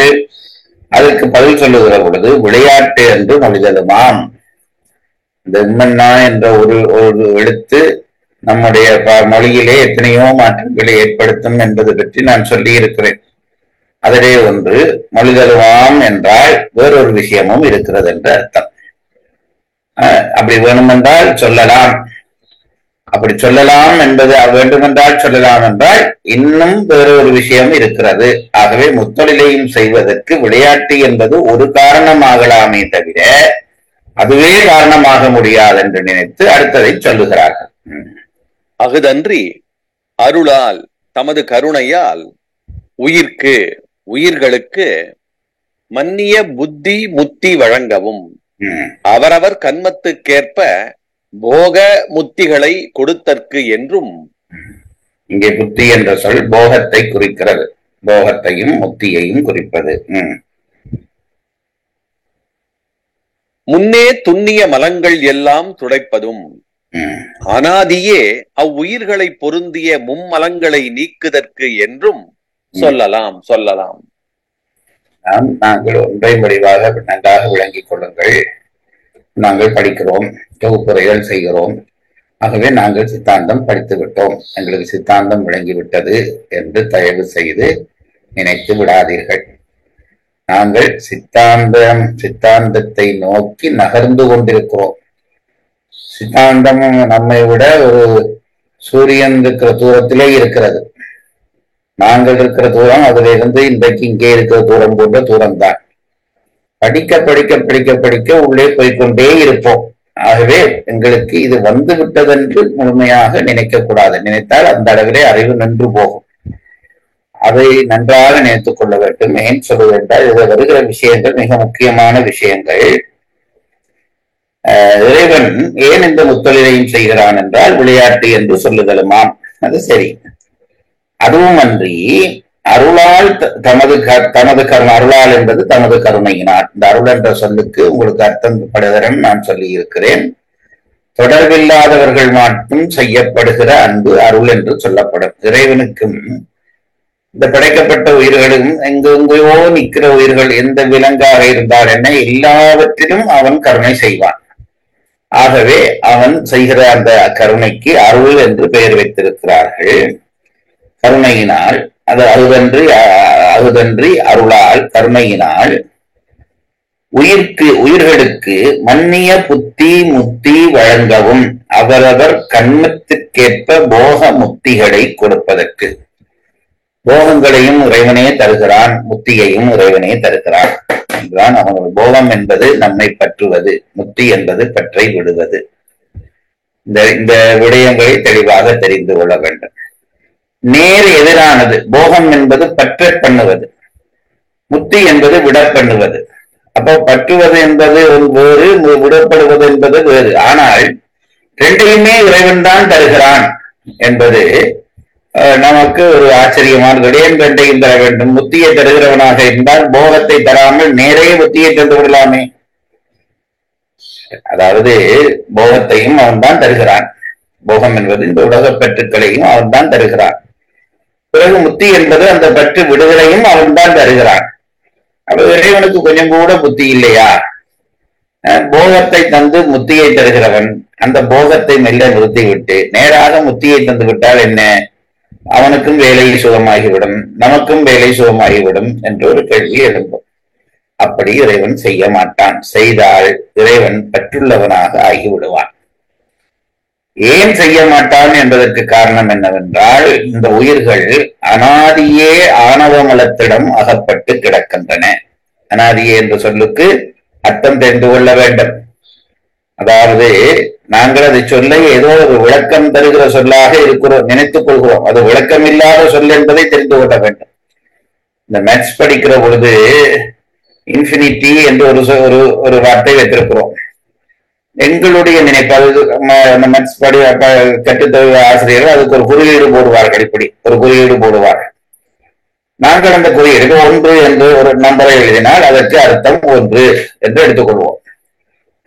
அதற்கு பதில் சொல்லுகிற பொழுது விளையாட்டு என்று மொழிதலுமாம். இந்த உம்மன்னா என்ற ஒரு எழுத்து நம்முடைய மொழியிலே எத்தனையோ மாற்றங்களை ஏற்படுத்தும் என்பது பற்றி நான் சொல்லி இருக்கிறேன். அதிலே ஒன்று மொழிதலுமாம் என்றால் வேறொரு விஷயமும் இருக்கிறது என்று அர்த்தம். அப்படி வேணுமென்றால் சொல்லலாம், அப்படி சொல்லலாம் என்பது வேண்டுமென்றால் சொல்லலாம் என்றால் இன்னும் வேறொரு விஷயம் இருக்கிறது. ஆகவே முத்தொழிலையும் செய்வதற்கு விளையாட்டு என்பது ஒரு காரணமாகலாமே தவிர அதுவே காரணமாக முடியாது என்று நினைத்து அடுத்ததை சொல்லுகிறார்கள். அகுதன்றி அருளால் தமது கருணையால் உயிர்களுக்கு மன்னிய புத்தி முத்தி வழங்கவும் அவரவர் கன்மத்துக்கேற்ப போக முத்திகளை கொடுத்தற்கு என்றும். இங்கே புத்தி என்ற சொல் போகத்தை குறிக்கிறது, போகத்தையும் முத்தியையும் குறிப்பது. முன்னே துண்ணிய மலங்கள் எல்லாம் துடைப்பதும் அனாதியே அவ்வுயிர்களை பொருந்திய மும்மலங்களை நீக்குதற்கு என்றும் சொல்லலாம். நாங்கள் ஒன்றை முடிவாக நன்றாக விளங்கிக் கொள்ளுங்கள். நாங்கள் படிக்கிறோம், தொகுப்புரைகள் செய்கிறோம், ஆகவே நாங்கள் சித்தாந்தம் படித்து விட்டோம், எங்களுக்கு சித்தாந்தம் விளங்கிவிட்டது என்று தயவு செய்து நினைத்து விடாதீர்கள். நாங்கள் சித்தாந்தத்தை நோக்கி நகர்ந்து கொண்டிருக்கிறோம். சித்தாந்தம் நம்மை விட ஒரு சூரியன் இருக்கிற தூரத்திலே இருக்கிறது. நாங்கள் இருக்கிற தூரம் அதுல இருந்து இன்றைக்கு இங்கே இருக்கிற தூரம் போன்ற தூரம் தான். படிக்க படிக்க படிக்க படிக்க உள்ளே போய்கொண்டே இருப்போம். ஆகவே எங்களுக்கு இது வந்து விட்டதென்று முழுமையாக நினைக்க கூடாது. நினைத்தால் அந்த அளவிலே அறிவு நின்று போகும். அதை நன்றாக நினைத்துக் கொள்ள வேண்டும். ஏன் சொல்லுவென்றால் இதில் வருகிற விஷயங்கள் மிக முக்கியமான விஷயங்கள். இறைவன் ஏன் இந்த முத்தொழிலையும் செய்கிறான் என்றால் விளையாட்டு என்று சொல்லுதலுமாம். அது சரி. அதுவும் அன்றி அருளால் தமது கருணை, அருளால் என்பது தமது கருணையினார். இந்த அருள் என்ற சொல்லுக்கு உங்களுக்கு அர்த்தம் படுகிறேன் நான் சொல்லி இருக்கிறேன். தொடர்பில்லாதவர்கள் மட்டும் செய்யப்படுகிற அன்பு அருள் என்று சொல்லப்படும். இறைவனுக்கும் இந்த படைக்கப்பட்ட உயிர்களும் எங்கெங்கோ நிற்கிற உயிர்கள் எந்த விலங்காக இருந்தால் என்ன, எல்லாவற்றிலும் அவன் கருணை செய்வான். ஆகவே அவன் செய்கிற அந்த கருணைக்கு அருள் என்று பெயர் வைத்திருக்கிறார்கள். கருணையினால், அது அகுதன்றி அருளால் கருணையினால் உயிர்களுக்கு மன்னிய புத்தி முத்தி வழங்கவும் அவரவர் கண்மத்திற்கேற்ப போக முத்திகளை கொடுப்பதற்கு. போகங்களையும் இறைவனே தருகிறான், முத்தியையும் இறைவனே தருகிறான். இதுதான் அவனுடைய போகம் என்பது நம்மை பற்றுவது, முத்தி என்பது பற்றை விடுவது. இந்த விடயங்களை தெளிவாக தெரிந்து கொள்ள வேண்டும். நேர் எதிரானது. போகம் என்பது பற்ற பண்ணுவது, முத்தி என்பது விட பண்ணுவது. அப்போ பற்றுவது என்பது வேறு, விடப்படுவது என்பது வேறு. ஆனால் ரெண்டையுமே இறைவன் தான் தருகிறான் என்பது நமக்கு ஒரு ஆச்சரியமான விடயம். ரெண்டையும் தர வேண்டும். முத்தியை தருகிறவனாக இருந்தால் போகத்தை தராமல் நேரே முத்தியை தந்து விடலாமே. அதாவது போகத்தையும் அவன் தான் தருகிறான். போகம் என்பது இந்த உலகப் பற்றுக்களையும் அவன் தான் தருகிறான். பிறகு முத்தி என்பது அந்த பற்று விடுதலையும் அவன் தான் தருகிறான். அப்ப இறைவனுக்கு கொஞ்சம் கூட புத்தி இல்லையா? போகத்தை தந்து முத்தியை தருகிறவன் அந்த போகத்தை மெல்ல நிறுத்திவிட்டு நேராக முத்தியை தந்து விட்டால் என்ன? அவனுக்கும் வேலை சுகமாகிவிடும், நமக்கும் வேலை சுகமாகிவிடும் என்று ஒரு கேள்வி எழும்பும். அப்படி இறைவன் செய்ய மாட்டான். செய்தால் இறைவன் பற்றுள்ளவனாக ஆகிவிடுவான். ஏன் செய்ய மாட்டான் என்பதற்கு காரணம் என்னவென்றால், இந்த உயிர்கள் அனாதியே ஆணவ மலத்திடம் அகப்பட்டு கிடக்கின்றன. அனாதியே என்ற சொல்லுக்கு அர்த்தம் தெரிந்து கொள்ள வேண்டும். அதாவது நாங்கள் அதை சொல்ல ஏதோ ஒரு விளக்கம் தருகிற சொல்லாக இருக்கிறோம், நினைத்துக் கொள்கிறோம். அது விளக்கம் இல்லாத சொல் என்பதை தெரிந்து கொள்ள வேண்டும். இந்த மேத்ஸ் படிக்கிற பொழுது இன்ஃபினிட்டி என்று ஒரு வார்த்தை வைத்திருக்கிறோம். எங்களுடைய நினைப்பு மேத்ஸ் கற்றுத்தொழில் ஆசிரியர்கள் அதுக்கு ஒரு குறியீடு போடுவார்கள். இப்படி ஒரு குறியீடு போடுவார்கள். நாங்கள் அந்த குறியீடு 1 என்று ஒரு நம்பரை எழுதினால் அதற்கு அர்த்தம் 1 என்று எடுத்துக்கொள்வோம்.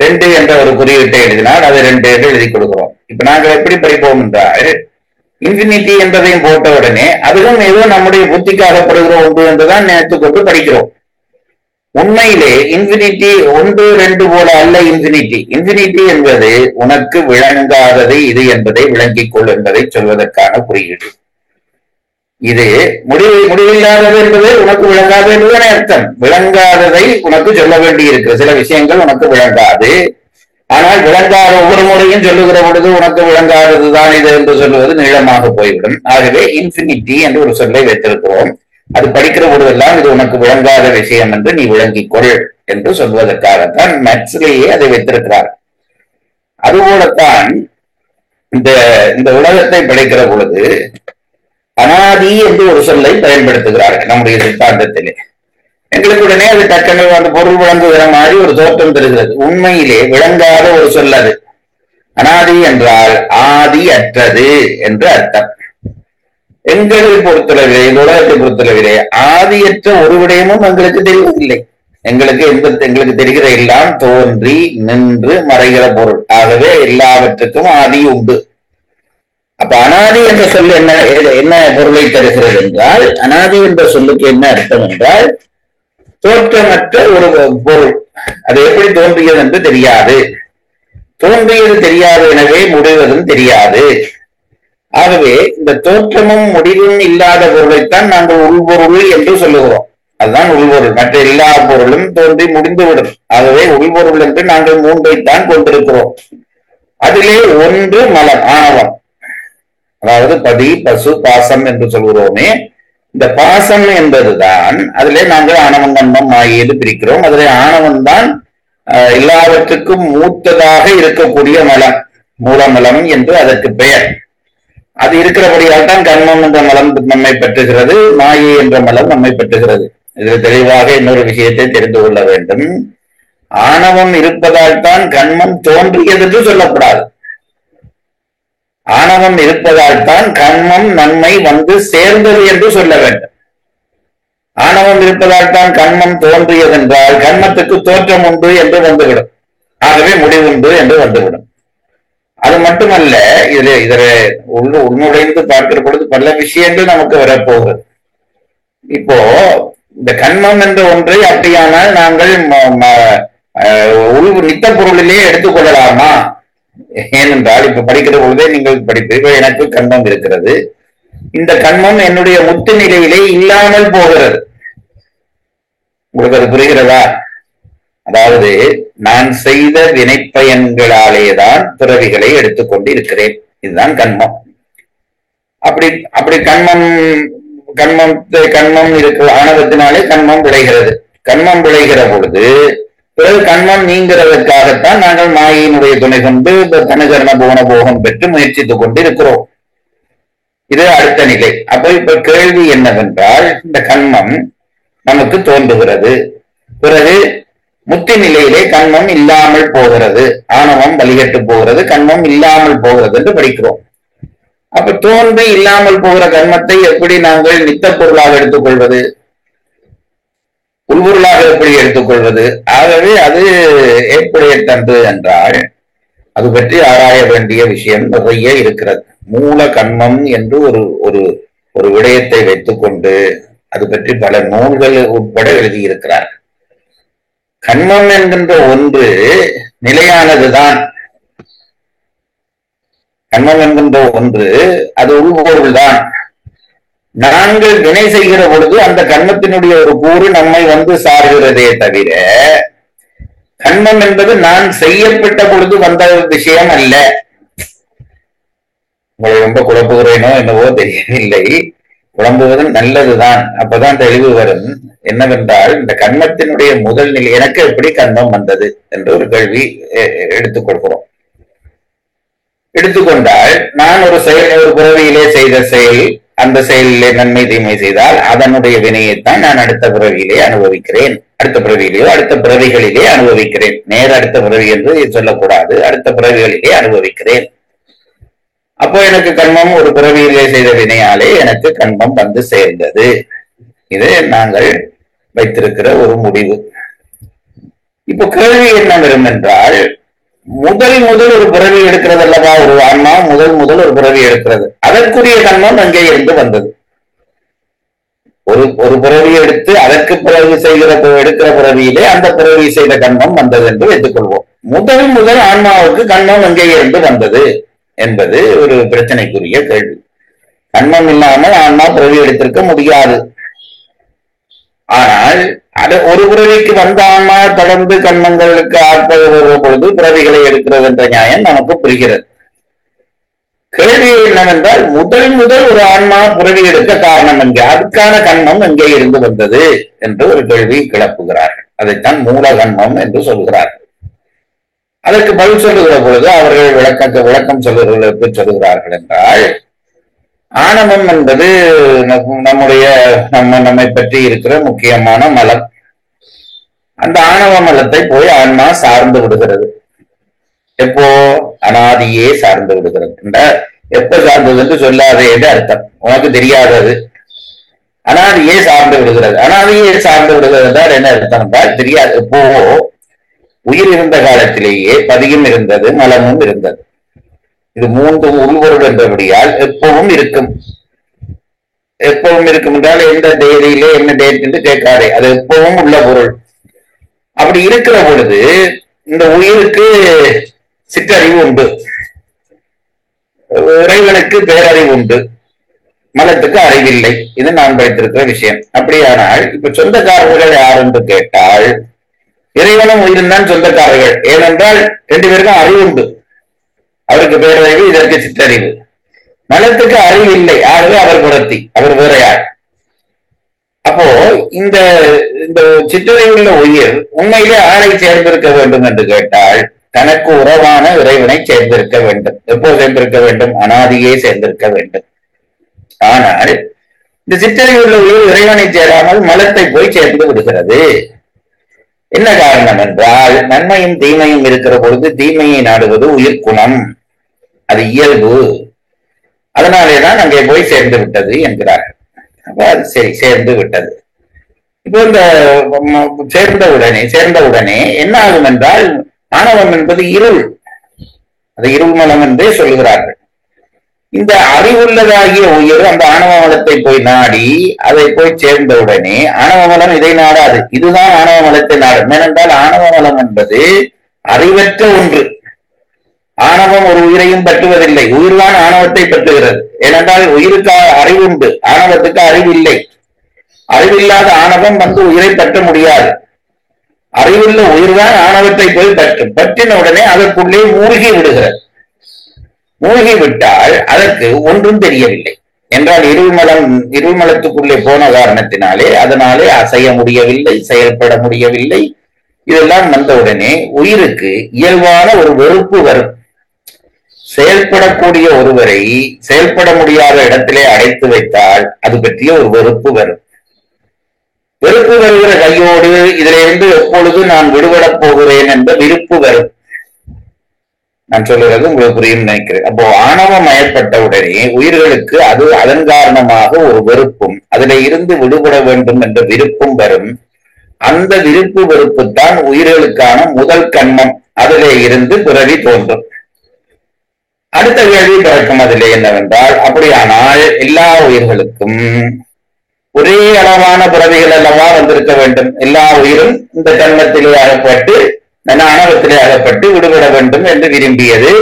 2 என்ற ஒரு குறியீட்டை எழுதினால் அது 2 என்று எழுதி கொடுக்கிறோம். இப்ப நாங்கள் எப்படி படிப்போம் என்றால், இன்ஃபினிட்டி என்பதையும் போட்ட உடனே அதுவும் ஏதோ நம்முடைய புத்திக்காகப்படுகிற 1 என்றுதான் நினைத்துக்கொண்டு படிக்கிறோம். உண்மையிலே இன்ஃபினிட்டி 1, 2 போல அல்ல. இன்ஃபினிட்டி என்பது உனக்கு விளங்காதது இது என்பதை விளங்கிக் கொள் என்பதை சொல்வதற்கான குறியீடு. இது முடிவில்லாதது என்பது உனக்கு விளங்காது என்பதே அர்த்தம். விளங்காததை உனக்கு சொல்ல வேண்டி இருக்கு. சில விஷயங்கள் உனக்கு விளங்காது, ஆனால் விளங்காத ஒவ்வொரு முறையும் சொல்லுகிற பொழுது உனக்கு விளங்காததுதான் இது என்று சொல்லுவது நீளமாக போய்விடும். ஆகவே இன்ஃபினிட்டி என்று ஒரு சொல்லை வைத்திருக்கிறோம். அது படிக்கிற பொழுதெல்லாம் இது உனக்கு விளங்காத விஷயம் என்று நீ விளங்கிக் கொள் என்று சொல்வதற்காகத்தான் மேத்ஸ்லேயே அதை வைத்திருக்கிறார். அதுபோலத்தான் இந்த இந்த உலகத்தை படைக்கிற பொழுது அனாதி என்று ஒரு சொல்லை பயன்படுத்துகிறார்கள் நம்முடைய சித்தாந்தத்திலே. எங்களுக்கு உடனே அது டக்குனு அந்த பொருள் விளங்குகிற மாதிரி ஒரு தோற்றம் தருகிறது. உண்மையிலே விளங்காத ஒரு சொல் அது. அனாதி என்றால் ஆதி அற்றது என்று அர்த்தம். எங்களை பொறுத்தளவிலே, இந்த உலகத்தை பொறுத்தளவிலே ஆதியற்ற ஒரு விடயமும் எங்களுக்கு தெரிவதில்லை. எங்களுக்கு தெரிகிற எல்லாம் தோன்றி நின்று மறைகிற பொருள். ஆகவே எல்லாவற்றுக்கும் ஆதி உண்டு. அப்ப அனாதி என்ற சொல் என்ன பொருளை தருகிறது என்றால், அனாதி என்ற சொல்லுக்கு என்ன அர்த்தம் என்றால் தோற்றமற்ற ஒரு பொருள். அது எப்படி தோன்றியது என்று தெரியாது, தோன்றியது தெரியாது, எனவே முடிவதும் தெரியாது. ஆகவே இந்த தோற்றமும் முடிவும் இல்லாத பொருளைத்தான் நாங்கள் உள்பொருள் என்று சொல்லுகிறோம். அதுதான் உள்பொருள். மற்ற எல்லா பொருளும் தோன்றி முடிந்துவிடும். ஆகவே உள்பொருள் என்று நாங்கள் மூன்றைத்தான் கொண்டிருக்கிறோம். அதிலே ஒன்று மலம், ஆணவம். அதாவது பதி, பசு, பாசம் என்று சொல்கிறோமே, இந்த பாசம் என்பதுதான் அதிலே நாங்கள் ஆணவம், கண்மம், மாயையை பிரிக்கிறோம். அதிலே ஆணவம் தான் எல்லாவற்றுக்கும் மூத்ததாக இருக்கக்கூடிய மலம், மூலமலம் என்று அதற்கு பெயர். அது இருக்கிறபடியால் தான் கண்மம் என்ற மலம் நம்மை பெற்றுகிறது, மாயை என்ற மலம் நம்மை பெற்றுகிறது. இதில் தெளிவாக இன்னொரு விஷயத்தை தெரிந்து கொள்ள வேண்டும். ஆணவம் இருப்பதால் தான் கண்மம் தோன்றியது என்று சொல்லக்கூடாது. ஆணவம் இருப்பதால் தான் கண்மம் நன்மை வந்து சேர்ந்தது என்று சொல்ல வேண்டும். ஆணவம் இருப்பதால் தான் கண்மம் தோன்றியது என்றால் கண்மத்துக்கு தோற்றம் உண்டு என்று வந்துவிடும். ஆகவே முடிவுண்டு என்று வந்துவிடும். அது மட்டுமல்ல, இதுல உள்நுழைந்து பார்க்கிற பொழுது பல விஷயங்கள் நமக்கு வரப்போகிறது. இப்போ இந்த கண்மம் என்ற ஒன்றை அப்படியானால் நாங்கள் நித்த பொருளிலே எடுத்துக்கொள்ளலாமா? ஏனென்றால் இப்ப படிக்கிற பொழுதே நீங்கள் படிப்பீர்கள், எனக்கு கண்மம் இருக்கிறது, இந்த கண்மம் என்னுடைய முத்து நிலையிலே இல்லாமல் போகிறது. உங்களுக்கு அது புரிகிறதா? அதாவது நான் செய்த வினைப்பயன்களாலேதான் பிறவிகளை எடுத்துக்கொண்டு இருக்கிறேன். இதுதான் கண்மம். அப்படி கண்மம் இருக்கிற ஆணவத்தினாலே கண்மம் விளைகிறது. கண்மம் விளைகிற பொழுது பிறகு கண்மம் நீங்கிறதற்காகத்தான் நாங்கள் மாயினுடைய துணை கொண்டு தனுகரண புவன போகம் பெற்று முயற்சித்துக் கொண்டு இருக்கிறோம். இது அடுத்த நிலை. அப்ப இப்ப கேள்வி என்னவென்றால், இந்த கண்மம் நமக்கு தோன்றுகிறது, பிறகு முத்தி நிலையிலே கண்மம் இல்லாமல் போகிறது, ஆணவம் வழிகட்டு போகிறது, கண்மம் இல்லாமல் போகிறது என்று படிக்கிறோம். அப்ப தோன்றி இல்லாமல் போகிற கண்மத்தை எப்படி நாங்கள் நித்த பொருளாக எடுத்துக்கொள்வது, உள்பொருளாக எப்படி எடுத்துக்கொள்வது? ஆகவே அது ஏற்புடையதன்று என்றால் அது பற்றி ஆராய வேண்டிய விஷயம் நிறைய இருக்கிறது. மூல கண்மம் என்று ஒரு விடயத்தை வைத்துக்கொண்டு அது பற்றி பல நூல்கள் உட்பட எழுதியிருக்கிறார். கண்மம் என்கின்ற ஒன்று நிலையானதுதான். கண்மம் என்கின்ற ஒன்று அது உள்பொருள் தான். நாங்கள் வினை செய்கிற பொழுது அந்த கண்மத்தினுடைய ஒரு கூறு நம்மை வந்து சார்கிறதே தவிர கண்மம் என்பது நான் செய்யப்பட்ட பொழுது வந்த விஷயம் அல்ல. உங்களை ரொம்ப குழப்புகிறேனோ என்னவோ தெரியவில்லை. குழம்புவது நல்லதுதான், அப்பதான் தெளிவு வரும். என்னவென்றால், இந்த கண்மத்தினுடைய முதல் நிலை எனக்கு எப்படி கண்மம் வந்தது என்று ஒரு கேள்வி எடுத்துக்கொள்கிறோம். எடுத்துக்கொண்டால் நான் ஒரு பிறவியிலே செய்த செயல், அந்த செயலிலே நன்மை தீமை செய்தால் அதனுடைய வினையைத்தான் நான் அடுத்த பிறவியிலே அனுபவிக்கிறேன். அடுத்த பிறவியிலேயோ அடுத்த பிறவிகளிலே அனுபவிக்கிறேன். நேர அடுத்த பிறவி என்று சொல்லக்கூடாது, அடுத்த பிறவிகளிலே அனுபவிக்கிறேன். அப்போ எனக்கு கண்மம் ஒரு பிறவியிலே செய்த வினையாலே எனக்கு கண்மம் வந்து சேர்ந்தது. இது நாங்கள் வைத்திருக்கிற ஒரு முடிவு. இப்போ கேள்வி என்ன வரும் என்றால், முதல் ஒரு பிறவி எடுக்கிறது அல்லவா ஒரு ஆன்மா, முதல் ஒரு பிறவி எடுக்கிறது. அதற்குரிய கண்மம் அங்கே இருந்து வந்தது. ஒரு பிறவி எடுத்து அதற்கு பிறகு எடுக்கிற பிறவியிலே அந்த பிறவி செய்த கண்மம் வந்தது என்று வைத்துக் கொள்வோம். முதல் ஆன்மாவுக்கு கண்மம் அங்கே இருந்து வந்தது என்பது ஒரு பிரச்சனைக்குரிய கேள்வி. கண்மம் இல்லாமல் ஆன்மா பிறவி எடுத்திருக்க முடியாது. ஆனால் அது ஒரு பிறவிக்கு வந்த ஆன்மா தொடர்ந்து கண்மங்களுக்கு ஆட்படுகிற பொழுது பிறவிகளை எடுக்கிறது என்ற நியாயம் நமக்கு புரிகிறது. கேள்வி என்னவென்றால் முதல் ஒரு ஆன்மா பிறவி எடுக்க காரணம் எங்கே, அதுக்கான கண்மம் எங்கே இருந்து வந்தது என்று ஒரு கேள்வி கிளப்புகிறார்கள். அதைத்தான் மூல கண்மம் என்று சொல்கிறார்கள். அதற்கு பதில் சொல்லுகிற பொழுது அவர்கள் விளக்கம் சொல்லுகிறவர்களுக்கு சொல்லுகிறார்கள் என்றால், ஆணவம் என்பது நம்மை பற்றி இருக்கிற முக்கியமான மலம். அந்த ஆணவ மலத்தை போய் ஆன்மா சார்ந்து விடுகிறது. எப்போ? அனாதியே சார்ந்து விடுகிறது. எப்ப சார்ந்தது என்று சொல்லாதே என்று அர்த்தம், உனக்கு தெரியாதது. அனாதியே சார்ந்து விடுகிறது. அனாதியே சார்ந்து விடுகிறது என்றால் என்ன அர்த்தம் என்றால் தெரியாது. எப்போ உயிர் இருந்த காலத்திலேயே பதியும் இருந்தது, மலமும் இருந்தது. இது மூன்றும் உள்பொருள் என்றபடியால் எப்பவும் இருக்கும். எப்பவும் இருக்கும் என்றால் எந்த தேதியிலே என்ன டேட் என்று கேட்காதே, அது எப்பவும் உள்ள பொருள். அப்படி இருக்கிற பொழுது இந்த உயிருக்கு சிற்றறிவு உண்டு, இறைவனுக்கு பேரறிவு உண்டு, மலத்துக்கு அறிவில்லை. இது நான் படித்திருக்கிற விஷயம். அப்படியானால் இப்ப சொந்தக்காரர்கள் யார் என்று கேட்டால் இறைவனும் உயிரும் தான் சொந்தக்காரர்கள். ஏனென்றால் ரெண்டு பேருக்கும் அறிவு உண்டு. அவருக்கு பேரறிவு, இதற்கு சிற்றறிவு. மலத்துக்கு அறிவு இல்லை, ஆகவே அவர் புறத்தி, அவர் வேற யார். அப்போ இந்த சிற்றறிவுள்ள உயிர் உண்மையிலே ஆளை சேர்ந்திருக்க வேண்டும் என்று கேட்டால் தனக்கு உறவான இறைவனை சேர்ந்திருக்க வேண்டும். எப்போ சேர்ந்திருக்க வேண்டும்? அனாதியே சேர்ந்திருக்க வேண்டும். ஆனால் இந்த சிற்றறிவுள்ள உயிர் இறைவனை சேராமல் மலத்தை போய் சேர்ந்து விடுகிறது. என்ன காரணம் என்றால் நன்மையும் தீமையும் இருக்கிற பொழுது தீமையை நாடுவது உயிர் குணம், அது இயல்பு. அதனாலேதான் அங்கே போய் சேர்ந்து விட்டது என்கிறார்கள். அப்ப அது சரி, சேர்ந்து விட்டது. இப்போ இந்த சேர்ந்த உடனே என்ன ஆகும் என்றால் ஆணவம் என்பது இருள், அது இருள் மலம் என்றே சொல்லுகிறார்கள். இந்த அறிவுள்ளதாகிய உயிர் அந்த ஆணவ மலத்தை போய் நாடி அதை போய் சேர்ந்தவுடனே ஆணவ மலம் இதை நாடாது, இதுதான் ஆணவ மலத்தை நாடும். ஏனென்றால் ஆணவ மலம் என்பது அறிவற்ற ஒன்று. ஆணவம் ஒரு உயிரையும் பற்றுவதில்லை, உயிர்தான் ஆணவத்தை பற்றுகிறது. ஏனென்றால் உயிருக்கு அறிவு உண்டு, ஆணவத்துக்கு அறிவு இல்லை. அறிவில்லாத ஆணவம் வந்து உயிரை பற்ற முடியாது. அறிவுள்ள உயிர்தான் ஆணவத்தை போய் பற்றின உடனே அதற்குள்ளே மூழ்கி விடுகிறது. மூழ்கி விட்டால் அதற்கு ஒன்றும் தெரியவில்லை என்றால் இருள்மலத்துக்குள்ளே போன காரணத்தினாலே அதனாலே அசைய முடியவில்லை, செயல்பட முடியவில்லை. இதெல்லாம் வந்தவுடனே உயிருக்கு இயல்பான ஒரு வெறுப்பு வரும். செயல்படக்கூடிய ஒருவரை செயல்பட முடியாத இடத்திலே அடைத்து வைத்தால் அது பற்றிய ஒரு வெறுப்பு வரும். வெறுப்பு வருகிற கையோடு இதிலிருந்து எப்பொழுது நான் விடுபடப் போகிறேன் என்ற விருப்பு வரும். நான் சொல்லுறது உங்களுக்கு புரியும் நினைக்கிறேன். அப்போ ஆணவம் மயப்பட்டவுடனே உயிர்களுக்கு அது அதன் காரணமாக ஒரு வெறுப்பும் அதில இருந்து விடுபட வேண்டும் என்ற விருப்பும் வரும். அந்த விருப்பு வெறுப்பு தான் உயிர்களுக்கான முதல் கண்மம். அதிலே இருந்து பிறவி தோன்றும். அடுத்த கேள்வி பிறக்கும் அதிலே என்னவென்றால், அப்படியானால் எல்லா உயிர்களுக்கும் ஒரே அளவான பிறவிகள் அல்லவா வந்திருக்க வேண்டும். எல்லா உயிரும் இந்த கண்மத்திலே அகப்பட்டு ஆணவத்திலே அகப்பட்டு விடுபட வேண்டும் என்று விரும்பியது,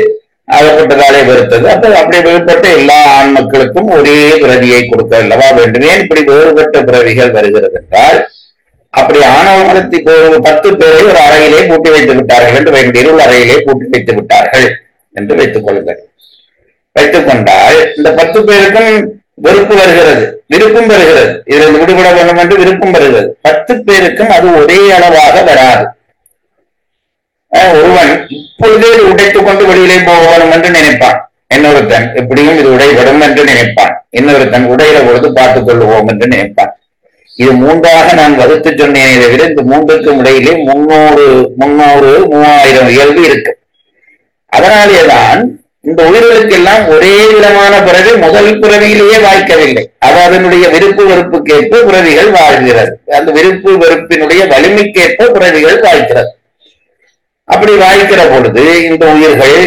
அகப்பட்டதாலே வெறுத்தது. அப்ப அப்படி வேறுபட்ட எல்லா ஆண் மக்களுக்கும் ஒரே பிறவியை கொடுக்க அல்லவா வேண்டும். ஏன் இப்படி வேறுபட்ட பிறவிகள் வருகிறது என்றால், அப்படி ஆணவ மலத்தை 10 பேரை ஒரு அறையிலே பூட்டி வைத்து விட்டார்கள் என்று வைக்க, இருள் அறையிலே பூட்டி வைத்து விட்டார்கள் என்று வைத்துக் கொள்ளுங்கள். வைத்துக் கொண்டால் இந்த 10 பேருக்கும் வெறுப்பு வருகிறது, விருப்பம் வருகிறது. இதில் விடுபட வேண்டும் என்று விருப்பம் வருகிறது. 10 பேருக்கும் அது ஒரே அளவாக வராது. ஒருவன் இப்பொழுதே உடைத்துக் கொண்டு வெளியிலே போக வேண்டும் என்று நினைப்பான், இன்னொருத்தன் எப்படியும் இது உடைபடும் என்று நினைப்பான், இன்னொருத்தன் உடையிற பொழுது பார்த்துக் கொள்ளுவோம் என்று நினைப்பான். இது 3ஆக நான் வகுத்து சொன்னேனே தவிர இந்த 3க்கும் இடையிலே 300-3000 இயல்பு இருக்கு. அதனாலேதான் இந்த உயிர்களுக்கு எல்லாம் ஒரே விதமான பிறவி முதல் பிறவியிலேயே வாய்க்கவில்லை. அது அதனுடைய விருப்பு வெறுப்புக்கேற்ப பிறவிகள் வாழ்கிறது. அந்த விருப்பு வெறுப்பினுடைய வலிமைக்கேற்ப பிறவிகள் வாய்க்கிறது. அப்படி வாய்க்கிற பொழுது இந்த உயிர்கள்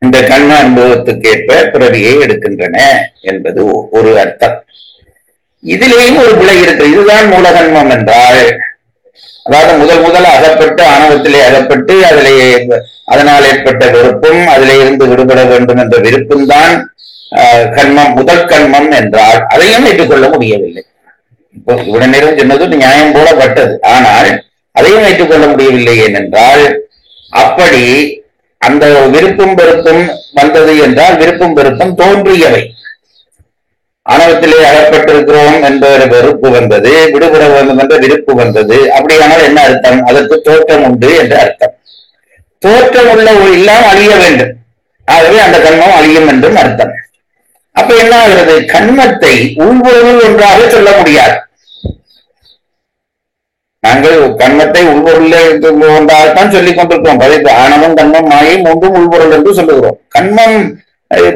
இந்த கண்ம அனுபவத்துக்கேற்ப பிறவியை எடுக்கின்றன என்பது ஒரு அர்த்தம். இதிலேயும் ஒரு பிழை இருக்கு. இதுதான் மூலகன்மம் என்றால், அதாவது முதல் அகப்பட்டு ஆணவத்திலே அகப்பட்டு அதனால் ஏற்பட்ட வெறுப்பும் அதிலே இருந்து விடுபட வேண்டும் என்ற விருப்பம் தான் கண்மம், முதல் கண்மம் என்றால் அதையும் ஏற்றுக்கொள்ள முடியவில்லை. இப்போ இவ்வளவு நேரம் சொன்னது நியாயம் போல பட்டது, ஆனால் அதையும் ஏற்றுக்கொள்ள முடியவில்லை. ஏனென்றால் அப்படி அந்த விருப்பும் வெறுப்பும் வந்தது என்றால் விருப்பும் வெறுப்பும் தோன்றியவை. ஆணவத்திலே அகப்பட்டிருக்கிறோம் என்ற வெறுப்பு வந்தது, விடுபட வேண்டும் என்ற விருப்பு வந்தது. அப்படியானால் என்ன அர்த்தம்? அதற்கு தோற்றம் உண்டு என்ற அர்த்தம். தோற்றம் உள்ள எல்லாம் அழிய வேண்டும், ஆகவே அந்த கண்மம் அழியும் என்றும் அர்த்தம். அப்ப என்ன ஆகிறது? கண்மத்தை உள்பொருள் ஒன்றாக சொல்ல முடியாது. நாங்கள் கண்மத்தை உள்பொருள் ஒன்றாகத்தான் சொல்லிக் கொண்டிருக்கிறோம். ஆணவம், கண்மம், மாயை மூன்றும் உள்பொருள் என்று சொல்லுகிறோம். கண்மம்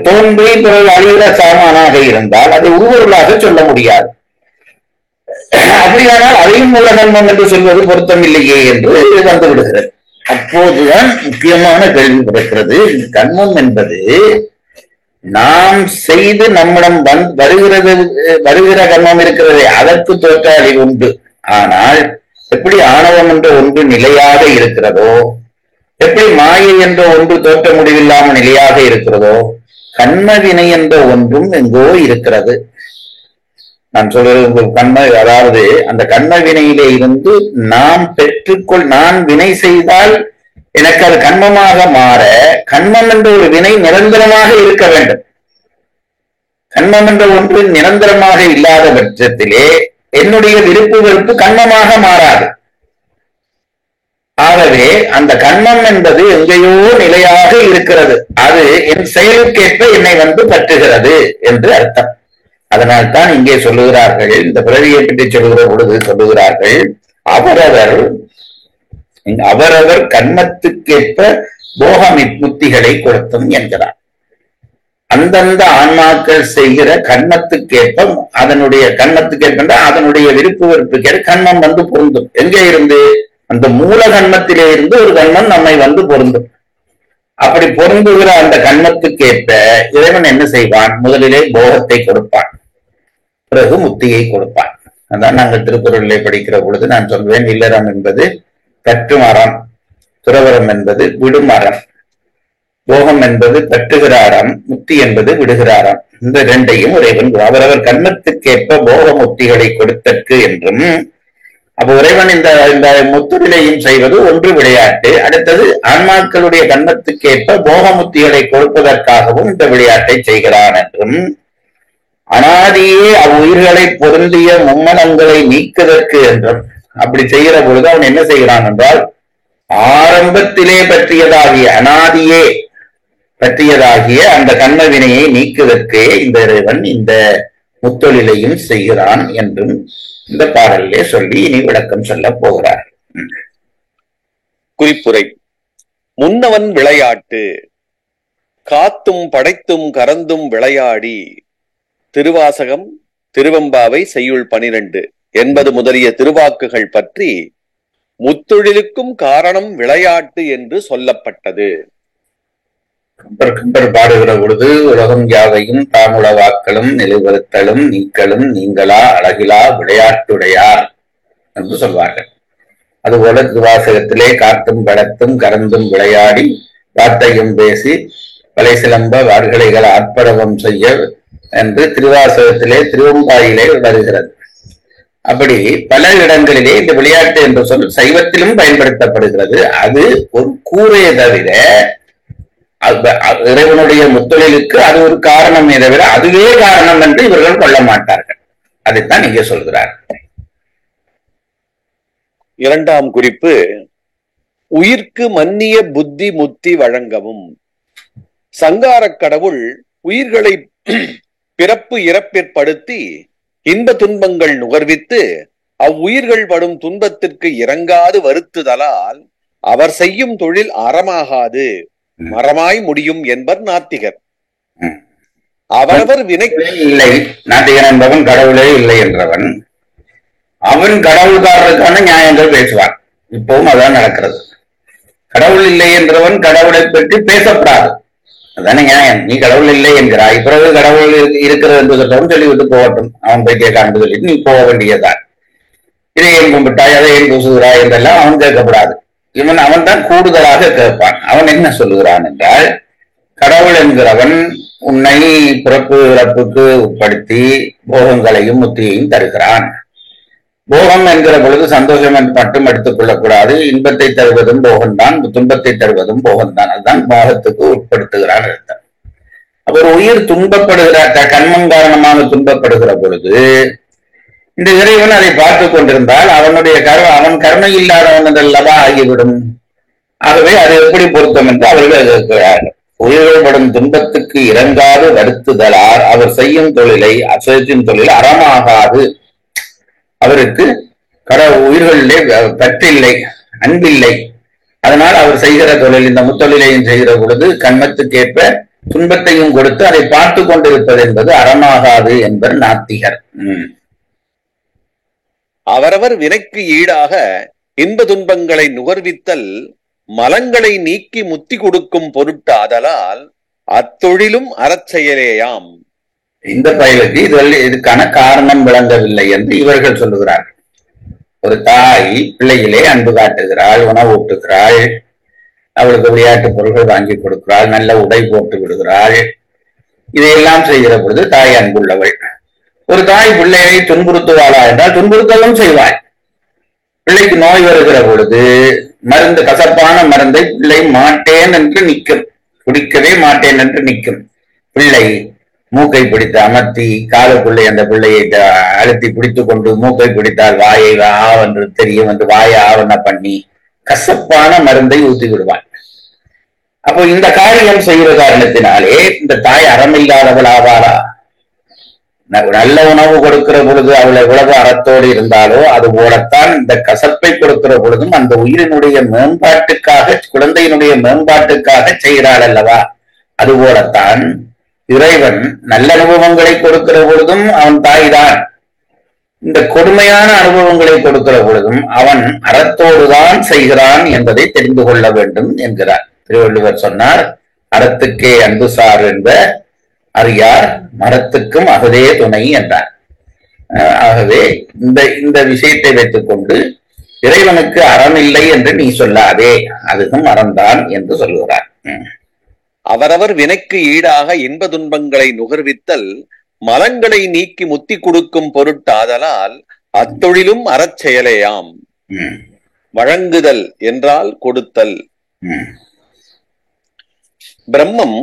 தோன்றி பிறகு அழிகிற சாமானாக இருந்தால் அதை உள்பொருளாக சொல்ல முடியாது. அப்படியானால் அதையும் உள்ள கண்மம் என்று சொல்வது பொருத்தம் இல்லையே என்று வந்து விடுகிறது. அப்போதுதான் முக்கியமான கேள்வி பிறக்கிறது. கண்மம் என்பது நாம் செய்து நம்மிடம் வருகிற கண்மம் இருக்கிறதே, அதற்கு தோற்ற அழிவு உண்டு. ஆனால் எப்படி ஆணவம் என்ற ஒன்று நிலையாக இருக்கிறதோ, எப்படி மாயை என்ற ஒன்று தோற்ற முடிவில்லாமல் நிலையாக இருக்கிறதோ, கண்மவினை என்ற ஒன்றும் எங்கோ இருக்கிறது. நான் சொல்றது அதாவது அந்த கண்மவினையிலே இருந்து நாம் நான் வினை செய்தால் எனக்கு அது கண்மமாக மாற, கண்மம் என்ற ஒரு வினை நிரந்தரமாக இருக்க வேண்டும். கண்மம் என்ற ஒன்று நிரந்தரமாக இல்லாத பட்சத்திலே என்னுடைய விருப்பு வெறுப்பு கண்மமாக மாறாது. ஆகவே அந்த கண்மம் என்பது எங்கேயோ நிலையாக இருக்கிறது, அது என் செயலுக்கேற்ப என்னை வந்து பற்றுகிறது என்று அர்த்தம். அதனால்தான் இங்கே சொல்லுகிறார்கள், இந்த பிறவியை பற்றி சொல்லுகிற பொழுது சொல்லுகிறார்கள், அவரவர் கண்மத்துக்கேற்ப போக முத்திகளை கொடுத்தும் என்கிறார். அந்தந்த ஆன்மாக்கள் செய்கிற கண்மத்துக்கேற்ப அதனுடைய விருப்பு வெறுப்புக்கேற்ப கண்மம் வந்து பொருந்தும். எங்கே இருந்து? அந்த மூல கண்மத்திலே இருந்து ஒரு கண்மம் நம்மை வந்து பொருந்தும். அப்படி பொருந்துகிற அந்த கண்மத்துக்கேற்ப இறைவன் என்ன செய்வான்? முதலிலே போகத்தை கொடுப்பான், பிறகு முத்தியை கொடுப்பான். அதான் நாங்கள் திருக்குறளிலே படிக்கிற பொழுது நான் சொல்வேன், இல்லறம் என்பது கற்று மரம், துறவரம் என்பது விடும் அறம், போகம் என்பது கட்டுகிற அறம், முக்தி என்பது விடுகிற அறம். இந்த இரண்டையும் இறைவன் அவரவர் கண்மத்துக்கேற்ப போக முக்திகளை கொடுத்தற்கு என்றும், அப்ப இறைவன் இந்த முத்துநிலையும் செய்வது ஒன்று விளையாட்டு, அடுத்தது ஆன்மாக்களுடைய கண்மத்துக்கேற்ப போகமுத்திகளை கொடுப்பதற்காகவும் இந்த விளையாட்டை செய்கிறான் என்றும், அனாதியே அவ்வுயிர்களை பொருந்திய மும்மலங்களை நீக்குவதற்கு என்றும். அப்படி செய்கிற பொழுது அவன் என்ன செய்கிறான் என்றால், ஆரம்பத்திலே பற்றியதாகிய அனாதியே பற்றியதாகிய அந்த கண்மவினையை நீக்குவதற்கே இந்த இறைவன் இந்த முத்தொழிலையும் செய்கிறான் என்றும் இந்த பாடலிலே சொல்லி இனி விளக்கம் சொல்ல போகிறார். குறிப்புரை. முன்னவன் விளையாட்டு காத்தும் படைத்தும் கறந்தும் விளையாடி. திருவாசகம் திருவெம்பாவை செய்யுள் 12 என்பது முதலிய திருவாக்குகள் பற்றி முத்தொழிலுக்கும் காரணம் விளையாட்டு என்று சொல்லப்பட்டது. கம்பர் பாடுகிற பொழுது உலகம் யாவையும் தாமுளவாக்களும் நிலைவருத்தலும் நீக்கலும் நீங்களா அழகிலா விளையாட்டுடையார் என்று சொல்வார்கள். அதுபோல திருவாசகத்திலே காத்தும் படத்தும் கறந்தும் விளையாடி வார்த்தையும் பேசி வலை சிலம்ப வார்களைகள் ஆர்ப்பரவம் செய்ய என்று திருவாசகத்திலே திருவெம்பாயிலே வருகிறது. அப்படி பல இடங்களிலே இந்த விளையாட்டு என்ற சொல் சைவத்திலும் பயன்படுத்தப்படுகிறது. அது ஒரு கூரையை தவிர இறைவனுடைய முத்தொழிலுக்கு அது ஒரு காரணமே தவிர அதுவே காரணம் என்று இவர்கள் கொள்ள மாட்டார்கள். அதைத்தான் இங்கே சொல்கிறார். இரண்டாம் குறிப்பு. உயிர்க்கு மன்னிய புத்தி முத்தி வழங்கவும். சங்காரக் கடவுள் உயிர்களை பிறப்பு இறப்பிற்படுத்தி இன்ப துன்பங்கள் நுகர்வித்து அவ்வுயிர்கள் படும் துன்பத்திற்கு இறங்காது வருத்துதலால் அவர் செய்யும் தொழில் அறமாகாது, மரமாய் முடியும் என்பர் நாத்திகர். அவரவர் வினை இல்லை, நாத்திகன் என்பவன் கடவுளே இல்லை என்றவன், அவன் கடவுள்காரருக்கான நியாயங்கள் பேசுவான். இப்பவும் அதான் நடக்கிறது. கடவுள் இல்லை என்றவன் கடவுளை பற்றி பேசப்படாது, அதான நியாயம். நீ கடவுள் இல்லை என்கிறாய், பிறகு கடவுள் இருக்கிறது என்று சொல்றவன் சொல்லிவிட்டு போகட்டும், அவன் போய் கேட்கான்னு சொல்லிட்டு நீ போக வேண்டியதான். இதை ஏன் கும்பிட்டாய், அதை ஏன் பூசுகிறாய் என்றெல்லாம் அவன் கேட்கப்படாது. அவன் தான் கூடுதலாக கேட்பான். அவன் என்ன சொல்லுகிறான் என்றால், கடவுள் என்கிறவன் உன்னை பிறப்பு இறப்புக்கு உட்படுத்தி போகங்களையும் முத்தியையும் தருகிறான். போகம் என்கிற பொழுது சந்தோஷம் என்று மட்டும் எடுத்துக் கொள்ளக்கூடாது. இன்பத்தை தருவதும் போகம்தான், துன்பத்தை தருவதும் போகம்தான். அதுதான் மோகத்துக்கு உட்படுத்துகிறான் அர்த்தம். அவர் உயிர் துன்பப்படுகிற கண்மம் காரணமாக துன்பப்படுகிற பொழுது இந்த இறைவன் அதை பார்த்து கொண்டிருந்தால் அவன் கருணை இல்லாதவன் அல்லவா ஆகிவிடும். ஆகவே அது எப்படி பொருத்தம் என்று அவர்கள் எதிர்க்கிறார்கள். உயிர்கள் படும் துன்பத்துக்கு இறங்காது வருத்துதலார் அவர் செய்யும் தொழிலை அசையும் தொழில் அறமாகாது. அவருக்கு உயிர்களிலே பற்றில்லை, அன்பில்லை. அதனால் அவர் செய்கிற தொழில், இந்த முத்தொழிலையும் செய்கிற பொழுது கண்மத்துக்கேற்ப துன்பத்தையும் கொடுத்து அதை பார்த்து கொண்டிருப்பது என்பது அறமாகாது என்பர் நாத்திகர். அவரவர் வினைக்கு ஈடாக இன்ப துன்பங்களை நுகர்வித்தல் மலங்களை நீக்கி முத்தி கொடுக்கும் பொருட்டு ஆதலால் அத்தொழிலும் அறச்செயலேயாம். இந்த பயலுக்கு இதுக்கான காரணம் விளங்கவில்லை என்று இவர்கள் சொல்லுகிறார்கள். ஒரு தாய் பிள்ளையிலே அன்பு காட்டுகிறாள், உணவு ஊட்டுகிறாள், அவளுக்கு விளையாட்டு பொருட்கள் வாங்கி கொடுக்கிறாள், நல்ல உடை போட்டு விடுகிறாள். இதையெல்லாம் செய்கிற பொழுது தாய் அன்புள்ளவள். ஒரு தாய் பிள்ளையை துன்புறுத்துவாளா என்றால் துன்புறுத்தவும் செய்வாள். பிள்ளைக்கு நோய் வருகிற பொழுது மருந்து, கசப்பான மருந்தை பிள்ளை மாட்டேன் என்று நிற்கும், குடிக்கவே மாட்டேன் என்று நிற்கும். பிள்ளை மூக்கை பிடித்து அமர்த்தி காலுக்குள்ளே அந்த பிள்ளையை அழுத்தி பிடித்துக் கொண்டு மூக்கை பிடித்தால் வாயை ஆவென்று தெரியும் என்று வாயை ஆவண பண்ணி கசப்பான மருந்தை ஊற்றி விடுவாள். அப்போ இந்த காரியம் செய்கிற காரணத்தினாலே இந்த தாய் அறமில்லாதவள் ஆவாரா? நல்ல உணவு கொடுக்கிற பொழுது அவள் எவ்வளவு அறத்தோடு இருந்தாலோ அது போலத்தான் இந்த கசப்பை கொடுக்கிற பொழுதும் அந்த உயிரினுடைய மேம்பாட்டுக்காக, குழந்தையினுடைய மேம்பாட்டுக்காக செய்கிறாள் அல்லவா? அது போலத்தான் இறைவன் நல்ல அனுபவங்களை கொடுக்கிற பொழுதும் அவன் தாய்தான், இந்த கொடுமையான அனுபவங்களை கொடுக்கிற பொழுதும் அவன் அறத்தோடுதான் செய்கிறான் என்பதை தெரிந்து கொள்ள வேண்டும் என்கிறார். திருவள்ளுவர் சொன்னார், அறத்துக்கே அன்பு சார் என்ப அறியார் மரத்துக்கும் அகதே துணை என்றார். ஆகவே இந்த விஷயத்தை வைத்துக் கொண்டு இறைவனுக்கு அறம் இல்லை என்று நீ சொல்லாதே, அதுவும் அறம்தான் என்று சொல்லுகிறார். அவரவர் வினைக்கு ஈடாக இன்ப துன்பங்களை நுகர்வித்தல் மலங்களை நீக்கி முத்தி கொடுக்கும் பொருட்டாதலால் அத்தொழிலும் அறச்செயலேயாம். வழங்குதல் என்றால் கொடுத்தல். பிரம்மம்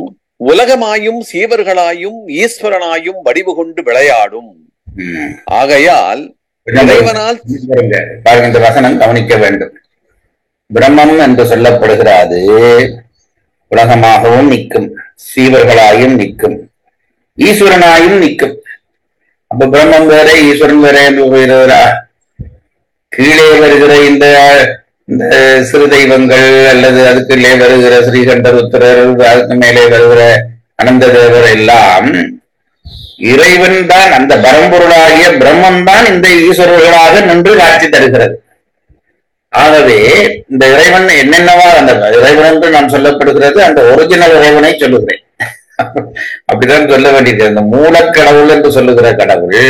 உலகமாயும் சீவர்களாயும் ஈஸ்வரனாயும் வடிவு கொண்டு விளையாடும். ஆகையால் இறைவனால் இந்த வசனம் கவனிக்க வேண்டும். பிரம்மம் என்று சொல்லப்படுகிற அது உலகமாகவும் நிற்கும், சீவர்களாயும் நிற்கும், ஈஸ்வரனாயும் நிற்கும். அப்ப பிரம்மம் வேற ஈஸ்வரன் வேற என்று போயிருக்கிறா? கீழே வருகிற இந்த சிறு தெய்வங்கள் அல்லது அதுக்குள்ளே வருகிற ஸ்ரீகண்டர், உத்தரர், அதுக்கு மேலே வருகிற அனந்த தேவர் எல்லாம் இறைவன் தான், அந்த பரம்பொருளாகிய பிரம்மம் தான் இந்த ஈஸ்வரர்களாக நின்று காட்சி தருகிறது. ஆகவே இந்த இறைவன் என்னென்னவா அந்த இறைவன் என்று நான் சொல்லப்படுகிறது, அந்த ஒரிஜினல் இறைவனை சொல்லுகிறேன். அப்படிதான் சொல்ல வேண்டியிருக்கிறது. இந்த மூலக்கடவுள் என்று சொல்லுகிற கடவுள்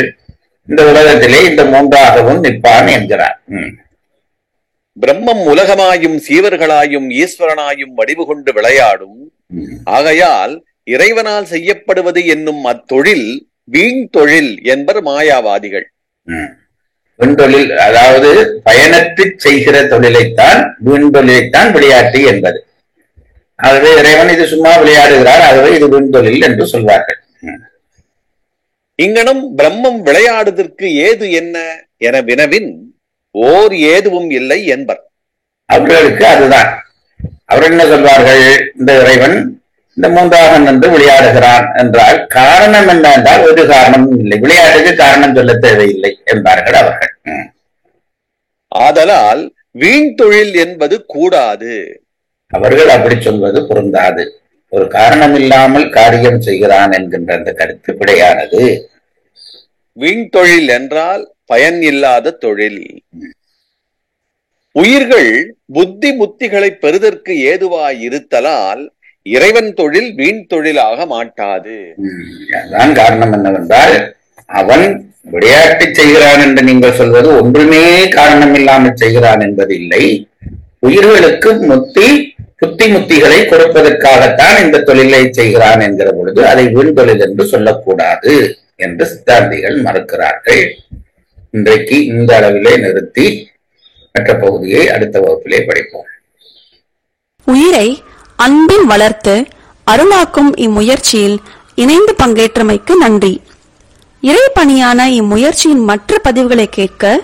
இந்த உலகத்திலே இந்த மூன்றாகவும் நிற்பான் என்கிறார். பிரம்மம் உலகமாயும் சீவர்களாயும் ஈஸ்வரனாயும் வடிவு கொண்டு விளையாடும். ஆகையால் இறைவனால் செய்யப்படுவது என்னும் அத்தொழில் வீண் தொழில் என்பர் மாயாவாதிகள். வீண்தொழில், அதாவது பயனற்று செய்கிற தொழிலைத்தான் வீண்தொழிலைத்தான் விளையாட்டு என்பது. ஆகவே இறைவன் இது சும்மா விளையாடுகிறார், ஆகவே இது வீண்தொழில் என்று சொல்வார்கள். இங்கனம் பிரம்மம் விளையாடுவதற்கு ஏது என்ன என வினவின் ஓர் ஏதுவும் இல்லை என்பர். அவர்களுக்கு அதுதான். அவர் என்ன சொல்வார்கள், இந்த இறைவன் இந்த மூன்றாக நின்று விளையாடுகிறான் என்றால் காரணம் என்ன என்றால் ஒரு காரணமும் இல்லை, விளையாட்டுக்கு காரணம் சொல்ல தேவையில்லை என்பார்கள் அவர்கள். ஆதலால் வீண் தொழில் என்பது கூடாது. அவர்கள் அப்படி சொல்வது பொருந்தாது. ஒரு காரணம் இல்லாமல் காரியம் செய்கிறான் என்கின்ற அந்த கருத்து பிழையானது. வீண் தொழில் என்றால் பயன் இல்லாத தொழில். உயிர்கள் புத்தி முத்திகளை பெறுதற்கு ஏதுவாய் இருத்தலால் இறைவன் தொழில் வீண் தொழிலாக மாட்டாது. அதுதான் காரணம் என்னவென்றால், அவன் விளையாட்டு செய்கிறான் என்று நீங்கள் சொல்வது ஒன்றுமே காரணம் இல்லாமல் செய்கிறான் என்பது இல்லை. உயிர்களுக்கு புத்தி முத்திகளை கொடுப்பதற்காகத்தான் இந்த தொழிலை செய்கிறான் என்கிற பொழுது அதை வீண் தொழில் என்று சொல்லக்கூடாது என்று சித்தாந்திகள் மறுக்கிறார்கள். இன்றைக்கு இந்த அளவிலே நிறுத்தி மற்ற பகுதியை அடுத்த வகுப்பிலே படிப்போம். உயிரை அன்பில் வளர்த்து அருளாக்கும் இம்முயற்சியில் இணைந்து பங்கேற்றமைக்கு நன்றி. இறைப்பணியான இம்முயற்சியின் மற்ற பதிவுகளை கேட்க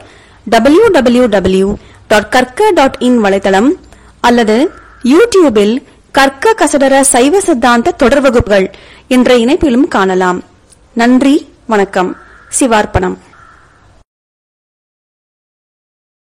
www.karka.in வலைத்தளம் அல்லது யூடியூபில் கற்க கசடர சைவ சித்தாந்த தொடர் வகுப்புகள் என்ற இணைப்பிலும் காணலாம். நன்றி, வணக்கம். சிவார்ப்பணம்.